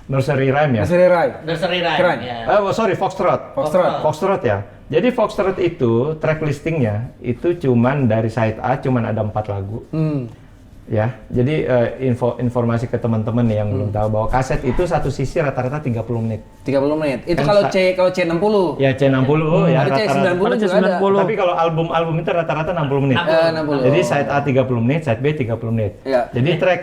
Nursery Rhyme ya. Nursery Rhyme. Nursery Rhyme. Keren. Ya. Sorry, Foxtrot. Foxtrot. Foxtrot ya. Jadi Foxtrot itu track listingnya itu cuman dari side A cuman ada 4 lagu. Ya, jadi informasi ke teman-teman nih yang belum tahu bahwa kaset itu satu sisi rata-rata 30 menit. 30 menit. Itu Kan kalau C60. Ya C60 ya Ada rata-rata. C90 juga ada. Tapi kalau album itu rata-rata 60 menit. 60. Jadi side A 30 menit, side B 30 menit. Iya. Jadi track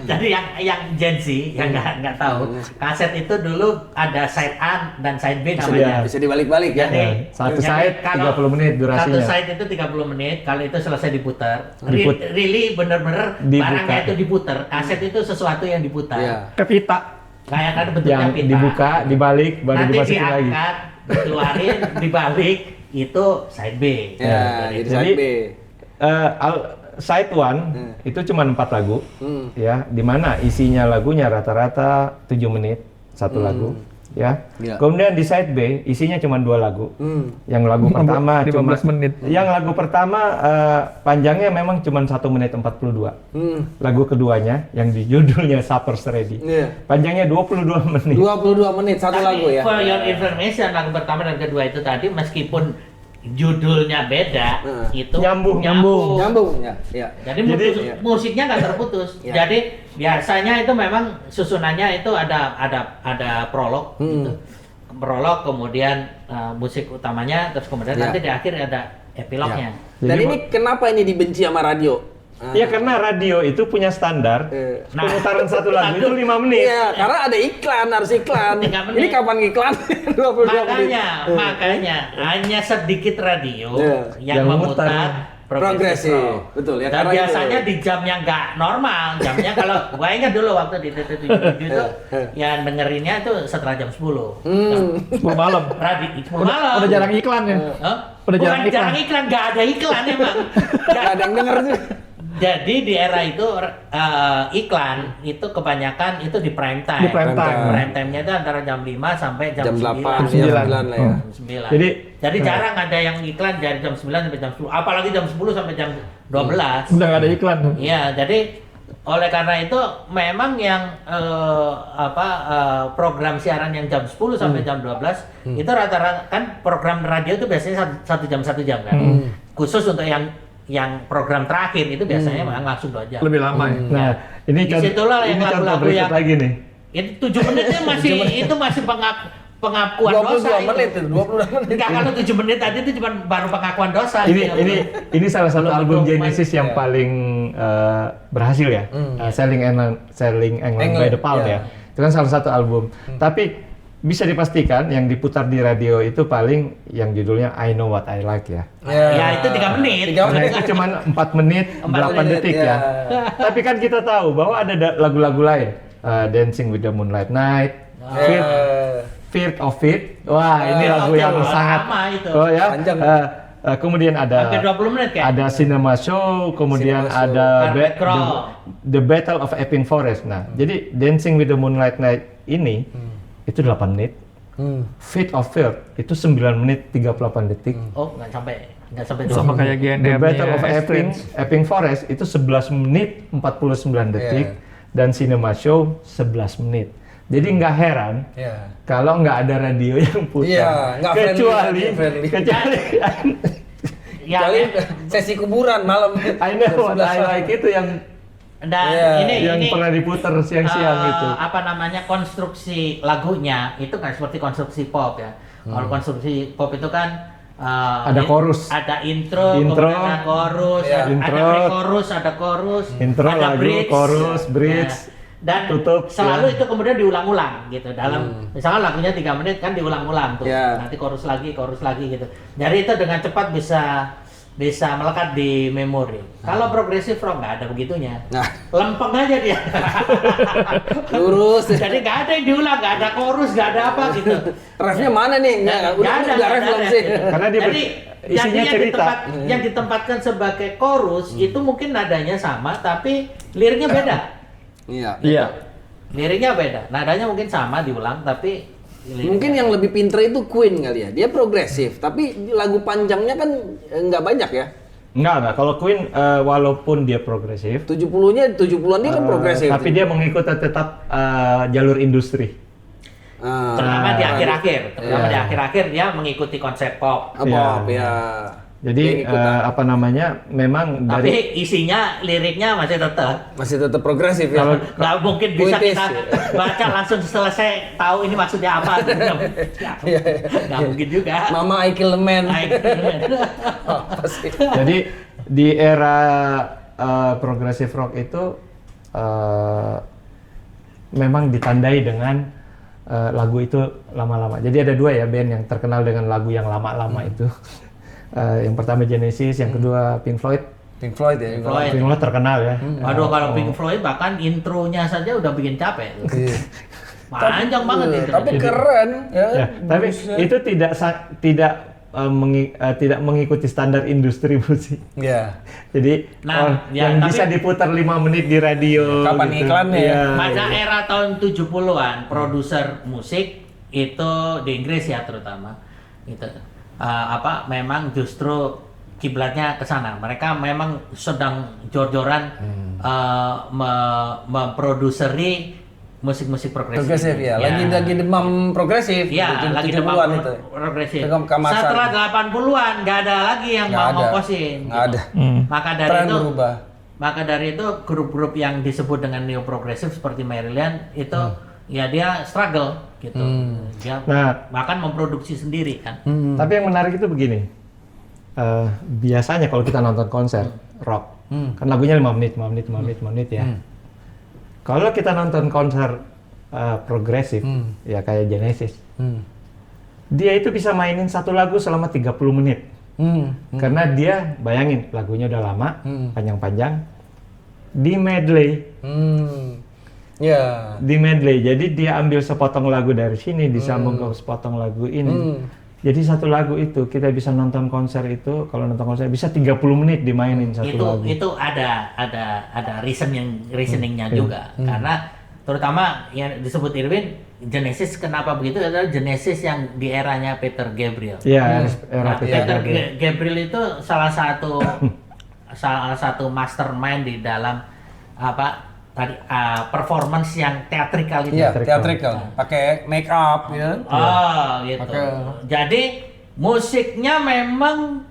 Jadi yang Gen Z yang nggak tahu, kaset itu dulu ada side A dan side B namanya. Bisa dibalik-balik ya. Jadi, satu jadi side kalau 30 menit durasinya. Satu side itu 30 menit, kalau itu selesai diputar. Diput- Really bener-bener Dibuka. barangnya itu diputar. Kaset itu sesuatu yang diputar. Iya. Ke pita. Kayak kan bentuknya Yang pita. dibuka, dibalik, baru Nanti dimasukin lagi. diangkat, dikeluarin, dibalik, itu side B. Ya, jadi side B. Side 1 itu cuma 4 lagu, ya, di mana isinya lagunya rata-rata 7 menit satu lagu, ya. Gila. Kemudian di side B isinya cuma 2 lagu. Yang lagu pertama 15 menit. Yang lagu pertama panjangnya memang cuma 1 menit 42. Lagu keduanya yang di judulnya Supper's Ready. Iya. Panjangnya 22 menit. 22 menit satu Tapi lagu ya. for your information, lagu pertama dan kedua itu tadi meskipun judulnya beda, itu Nyambung. Nyambung ya. Ya. Jadi, Iya. musiknya nggak terputus. Iya. Jadi biasanya itu memang susunannya itu ada prolog, gitu. Prolog, kemudian musik utamanya, terus kemudian Iya. nanti di akhir ada epilognya. Dan Jadi, ini kenapa ini dibenci sama radio? Ya karena radio itu punya standar Nah, pemutaran satu lagu itu 5 menit. Iya, karena ada iklan, harus iklan. 3 menit. Ini kapan iklan? 22 menit. Makanya hanya sedikit radio Yang yang memutar. memutar Progresif. rock. Betul ya, Dan karena biasanya itu. di jam yang nggak normal, jamnya kalau gua ingat dulu waktu di TT77 itu yang dengerinnya itu setelah jam 10. 10 malam. Radio 10 malam. Udah jarang iklan ya. Hah? Udah jarang Bukan jarang iklan, nggak ada iklan emang. Nggak ada yang denger sih. Jadi di era itu iklan itu kebanyakan itu di prime time. Di prime time. Prime time-nya itu antara jam 5 sampai jam 8, 9. jam 9 9. lah ya. Jam 9. Jadi, Jarang ada yang iklan dari jam 9 sampai jam 10. Apalagi jam 10 sampai jam 12. Udah nggak ada iklan. Iya, jadi oleh karena itu memang yang program siaran yang jam 10 sampai jam 12 itu rata-rata kan program radio itu biasanya 1 jam kan. Khusus untuk yang program terakhir itu biasanya memang langsung 2 jam. Lebih lama ya. nah ini Disitulah yang contoh lagu-lagu berikut yang- lagi nih. Itu 7 menitnya itu masih pengakuan 22 dosa menit itu, 22 menit. Enggak, kalau 7 menit tadi itu cuma baru pengakuan dosa. Ini salah satu Belum album dokumen. Genesis yang paling berhasil ya. Selling England by the Pound ya. ya. Itu kan salah satu album. Tapi bisa dipastikan yang diputar di radio itu paling yang judulnya I Know What I Like ya. Ya itu 3 menit. 3 Nah menit. itu cuma 4 menit 4 8 detik ya. ya. Tapi kan kita tahu bahwa ada lagu-lagu lain. Dancing with the Moonlight Night, Fear of It. Wah, ini lagu oke, yang lama sangat itu. Oh ya. Panjang. Kemudian ada Hampir 20 menit kayak. ada Cinema Show, kemudian Cinema Show. ada Carpet Crawl. the Battle of Epping Forest. Nah, jadi Dancing with the Moonlight Night ini itu 8 menit. Feet of Fear itu 9 menit 38 detik. Oh, nggak sampai 2 Sama menit. kayak GNR. The Battle of Epping Forest itu 11 menit 49 detik dan Cinema Show 11 menit. Jadi nggak heran Iya. kalau nggak ada radio yang putar. Iya, nggak kecuali friendly. Ya, Kali sesi kuburan malam. I Know What I Like itu yang dan Iya, yang ini pernah diputar siang-siang itu. apa namanya, konstruksi lagunya itu kan seperti konstruksi pop ya. Kalau konstruksi pop itu kan Ada chorus. ada intro, Intro. kemudian ada chorus, Iya. ada Intro. pre-chorus, ada chorus, Intro, ada lagu, bridge, chorus, bridge, dan tutup, selalu ya. itu kemudian diulang-ulang gitu dalam misalkan lagunya 3 menit kan diulang-ulang tuh, Ya. nanti chorus lagi gitu. Jadi itu dengan cepat bisa melekat di memori. Kalau progressive rock nggak ada begitunya. Nah. Lempeng aja dia. Lurus. Jadi nggak ada yang diulang, nggak ada chorus, nggak ada apa gitu. Refnya mana nih? Udah ref belum sih. Karena dia Jadi isinya yang cerita. yang ditempatkan sebagai chorus itu mungkin nadanya sama tapi liriknya beda. Iya. Iya. Liriknya beda. Nadanya mungkin sama diulang tapi liriknya- Mungkin yang lebih pinter itu Queen kali ya. Dia progresif, tapi lagu panjangnya kan nggak banyak ya. Enggak. Kalau Queen walaupun dia progresif, 70-an dia kan progresif. tapi dia mengikuti tetap jalur industri. terutama di akhir-akhir, Iya. dia mengikuti konsep pop. Pop ya. Jadi apa namanya? Memang Tapi dari isinya liriknya masih tetap progresif ya. Kalau- nggak mungkin bisa Puitis, kita ya. baca langsung selesai tahu ini maksudnya apa. Nggak mungkin juga. Mama I Kill a Man. Oh, jadi di era progressive rock itu memang ditandai dengan lagu itu lama-lama. Jadi ada dua ya band yang terkenal dengan lagu yang lama-lama itu. Yang pertama Genesis, yang kedua Pink Floyd. Pink Floyd ya. Pink Floyd. Pink Floyd terkenal ya. Waduh, kalau Pink Floyd bahkan intronya saja udah bikin capek. Iya. Panjang banget itu. Tapi keren ya. Ya, tapi itu tidak mengikuti standar industri musik. Ya. Jadi Nah, ya, yang tapi- bisa diputar 5 menit di radio. Kapan gitu. iklannya ya? Iya, Pada iya. era tahun 70-an, produser musik itu di Inggris ya terutama itu memang justru kiblatnya ke sana. Mereka memang sedang jor-joran memproduseri musik-musik progresif. Progresif ya. Lagi demam progresif. Iya, lagi 70-an demam itu. progresif. Kemasan. Setelah 80-an nggak ada lagi yang Nggak mau ada. ngongkosin. Nggak ada. Maka dari Tren itu berubah. Maka dari itu grup-grup yang disebut dengan neo progresif seperti Marillion itu ya dia struggle gitu. Dia bahkan memproduksi sendiri kan. Tapi yang menarik itu begini. Biasanya kalau kita nonton konser rock, kan lagunya 5 menit ya. Kalau kita nonton konser progresif, ya kayak Genesis, dia itu bisa mainin satu lagu selama 30 menit. Karena dia, bayangin, lagunya udah lama, panjang-panjang, di medley. Ya. Di medley, jadi dia ambil sepotong lagu dari sini, disambung ke sepotong lagu ini. Jadi satu lagu itu, kita bisa nonton konser itu, kalau nonton konser bisa 30 menit dimainin satu lagu. Itu ada reasoningnya juga karena terutama yang disebut Irwin Genesis, kenapa begitu adalah Genesis yang di eranya Peter Gabriel. Iya, era Nah, Peter Peter Gabriel. Gabriel itu salah satu mastermind di dalam performance yang teatrikal itu. Iya, teatrikal. Pakai make up ya. Gitu. Pakai- Jadi musiknya memang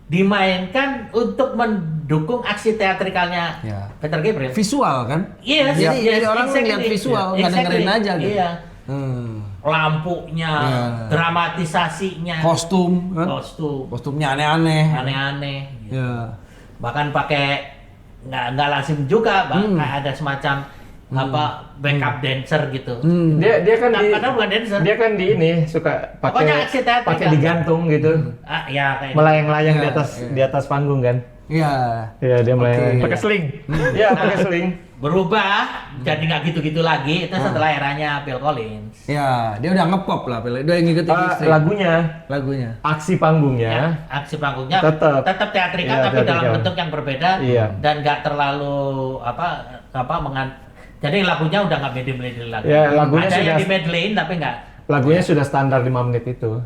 dimainkan untuk mendukung aksi teatrikalnya Ya. Peter Gabriel. Visual kan? Iya, Jadi orang exactly. lihat visual, nggak Exactly. dengerin aja gitu. Iya. Hmm. Lampunya, Ya. dramatisasinya, Kostum kan? Kostumnya aneh-aneh. aneh-aneh. Gitu. Ya. Bahkan pakai nggak lazim juga, kayak ada semacam backup dancer gitu. Dia kan Padahal bukan dancer. dia kan di ini suka Pokoknya aksi teatrikal. pakai digantung gitu. Ya kayak Melayang-layang Iya, di atas panggung kan. Iya. Iya, dia melayang. Pakai sling. Iya, pakai sling. berubah jadi nggak gitu-gitu lagi itu setelah eranya Phil Collins. Ya, dia udah ngepop lah, udah ngikutin industri. Lagunya, aksi panggungnya, Aksi panggungnya tetap teatrikal Iya, tapi dalam teatrikal. bentuk yang berbeda Iya. dan nggak terlalu jadi lagunya udah nggak medley lagi. Ya, lagunya ada yang sudah- di medleyin tapi nggak. lagunya sudah standar 5 menit itu.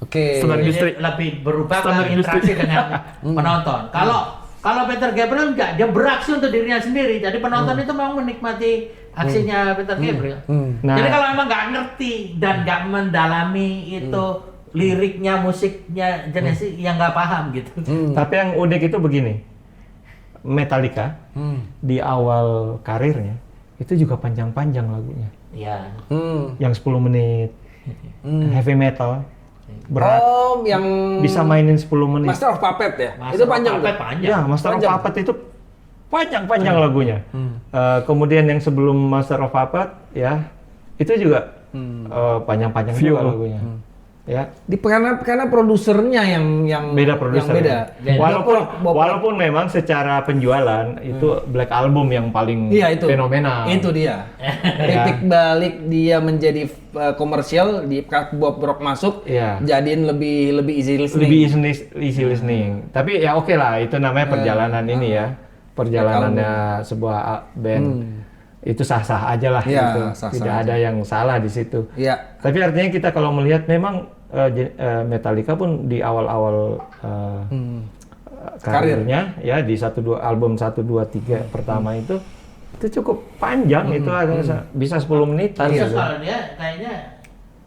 Oke. Standar Jadi industri. lebih berubah Standar ke interaksi dengan penonton. Kalau Peter Gabriel enggak, dia beraksi untuk dirinya sendiri. Jadi penonton itu memang menikmati aksinya Peter Gabriel. Nah, Jadi kalau memang nggak ngerti dan nggak mendalami itu liriknya, musiknya Genesis, yang nggak paham gitu. tapi yang unik itu begini. Metallica di awal karirnya itu juga panjang-panjang lagunya. Ya. Yang 10 menit. Heavy metal. Berat. Oh, yang Bisa mainin 10 menit. Master of Puppet ya? Master Itu of panjang Puppet tuh? panjang. Ya, Master of Panjang. Puppet itu panjang-panjang lagunya. Kemudian yang sebelum Master of Puppet ya itu juga panjang-panjang juga lagunya. Ya, Karena produsernya yang beda produser. Yang beda. Walaupun memang secara penjualan itu Black Album yang paling Iya, itu. fenomenal. Itu dia. Titik balik dia menjadi komersial di Bob Rock masuk, Iya. jadiin lebih easy listening. Lebih easy listening. Tapi ya oke lah, itu namanya perjalanan ini ya. Perjalanannya sebuah band. Itu sah-sah aja lah Iya, gitu. sah-sah Tidak aja. ada yang salah di situ. Iya. Tapi artinya kita kalau melihat memang Metallica pun di awal-awal karirnya ya di album 1 2 3 pertama itu cukup panjang itu ada bisa 10 menitan Terus gitu. kalau dia kayaknya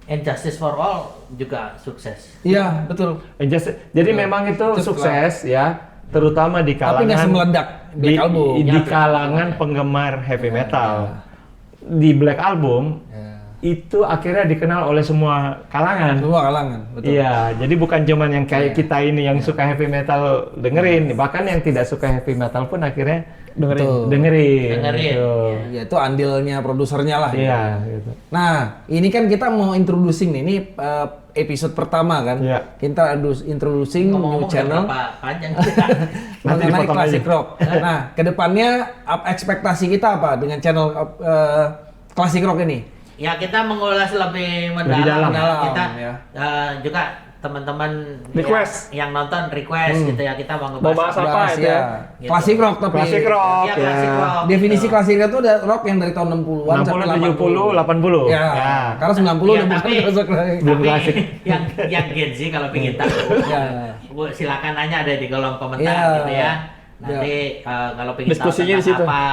And Justice for All juga sukses. Iya, betul. Jadi memang itu Itu sukses ya, terutama di Tapi nggak kalangan semeledak Black Album. di kalangan penggemar heavy metal. Di Black Album itu akhirnya dikenal oleh semua kalangan. Semua kalangan, betul. Iya, jadi bukan cuman yang kayak kita ini yang suka heavy metal dengerin, bahkan yang tidak suka heavy metal pun akhirnya Betul. dengerin. Dengerin, Gitu. Ya itu andilnya produsernya lah. Iya, gitu. Nah, ini kan kita mau introducing nih, ini episode pertama kan. Iya. Kita introducing new Ngomong-ngomong channel berapa panjang kita. Nanti mengenai dipotong classic aja. rock. Nah, kedepannya ekspektasi kita apa dengan channel classic rock ini? Ya kita mengulas lebih Lebih dalam. mendalam. Kita ya. juga teman-teman Request. yang nonton request gitu ya, kita mau Mau ngebahas bahas apa Bahas itu ya. ya? Gitu. Classic rock tapi. Classic rock, Ya, classic ya. rock, Definisi gitu. classic rock itu ada rock yang dari tahun 60-an 60, 70, 80. Ya. Karena 90 Ya, udah bukan tapi- classic rock. Belum Tapi klasik. yang Gen Z kalau pengen tahu, Ya. Bu, silakan nanya ada di kolom komentar Ya. gitu ya. Nanti kalau pengen Diskusinya tahu di situ. apa.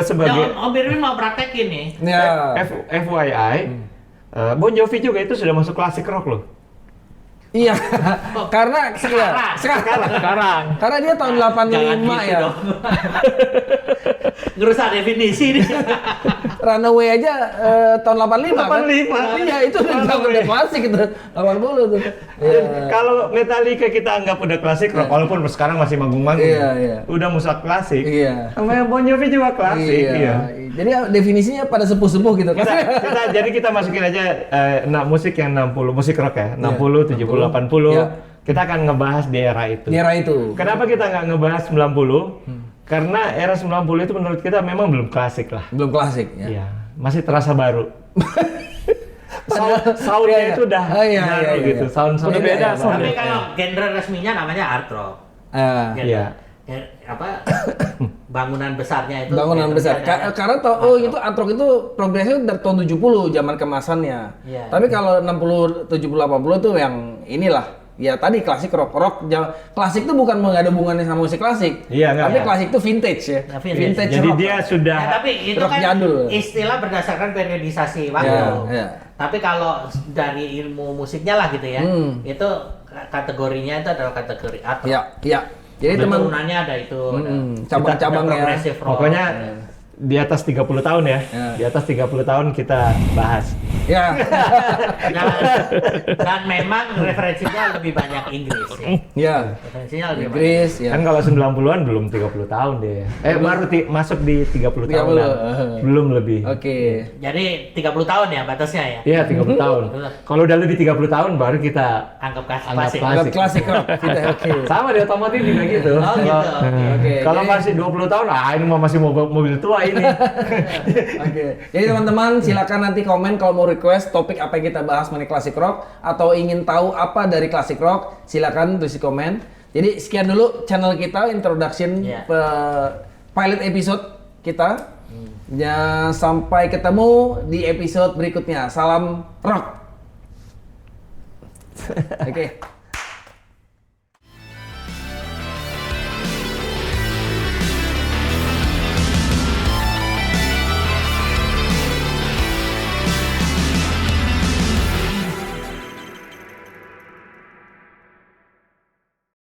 Sebagai Ya, Om Irwin mau praktekin nih. Ya. FYI, Bon Jovi juga itu sudah masuk klasik rock loh. Iya. Karena Sekarang. Sekarang. Karena dia tahun 85 ya. dong. Ngerusak definisi nih. Runaway aja tahun 85 kan? 85. Iya, itu udah klasik itu. 80 tuh. Iya. Kalau Metallica kita anggap udah klasik rock, walaupun sekarang masih manggung-manggung. Iya, iya. Udah musik klasik. Iya. Namanya Bon Jovi juga klasik. Iya. Jadi definisinya pada sepuh-sepuh gitu. Jadi kita masukin aja musik yang 60, musik rock ya, 60, 70, 80. Iya. Kita akan ngebahas di era itu. Di era itu. Kenapa kita nggak ngebahas 90? Karena era 90 itu menurut kita memang belum klasik lah. Belum klasik ya. Iya, masih terasa baru. Padahal- Soundnya iya, iya. itu udah Oh, iya, baru iya, iya. gitu. Sound Udah beda. beda, sound. Tapi kalau genre resminya namanya art rock. Gitu. Iya. Ya, apa bangunan besarnya itu Bangunan genrenya besar. adalah Karena itu art rock itu progresnya dari tahun 70 zaman kemasannya. Iya. Tapi kalau 60, 70, 80 tuh yang inilah. Ya tadi klasik rock. Klasik tuh bukan nggak ada hubungannya sama musik klasik. Iya, nggak. Tapi klasik tuh vintage ya. Ya, vintage. Jadi rock. dia sudah Ya, tapi itu rock kan jadul. istilah berdasarkan periodisasi waktu. Ya, ya. Tapi kalau dari ilmu musiknya lah gitu ya, itu kategorinya itu adalah kategori art rock. Iya, iya. Jadi teman Turunannya ada itu, ada cabang-cabangnya. progressive rock. pokoknya di atas 30 tahun ya. Ya. Di atas 30 tahun kita bahas. Ya. dan memang referensinya lebih banyak Inggris ya. Ya. Referensinya lebih banyak. Inggris ya. Kan kalau 90-an belum 30 tahun dia. Baru masuk di 30 tahun. 30. Belum lebih. Oke. Jadi 30 tahun ya batasnya ya. Iya, 30 tahun. Kalau udah lebih 30 tahun baru kita Anggap Anggap klasik. klasik. Anggap klasik rock. Kita oke. sama di otomotif juga gitu. Oh gitu. Oke. Oke. Kalau jadi- masih 20 tahun, ini mah masih mobil tua ini. Oke. Jadi teman-teman silakan nanti komen kalau mau request topik apa yang kita bahas mengenai klasik rock atau ingin tahu apa dari klasik rock, silakan tulis di komen. Jadi sekian dulu channel kita introduction Yeah. pilot episode kita. Ya sampai ketemu di episode berikutnya. Salam rock. Oke.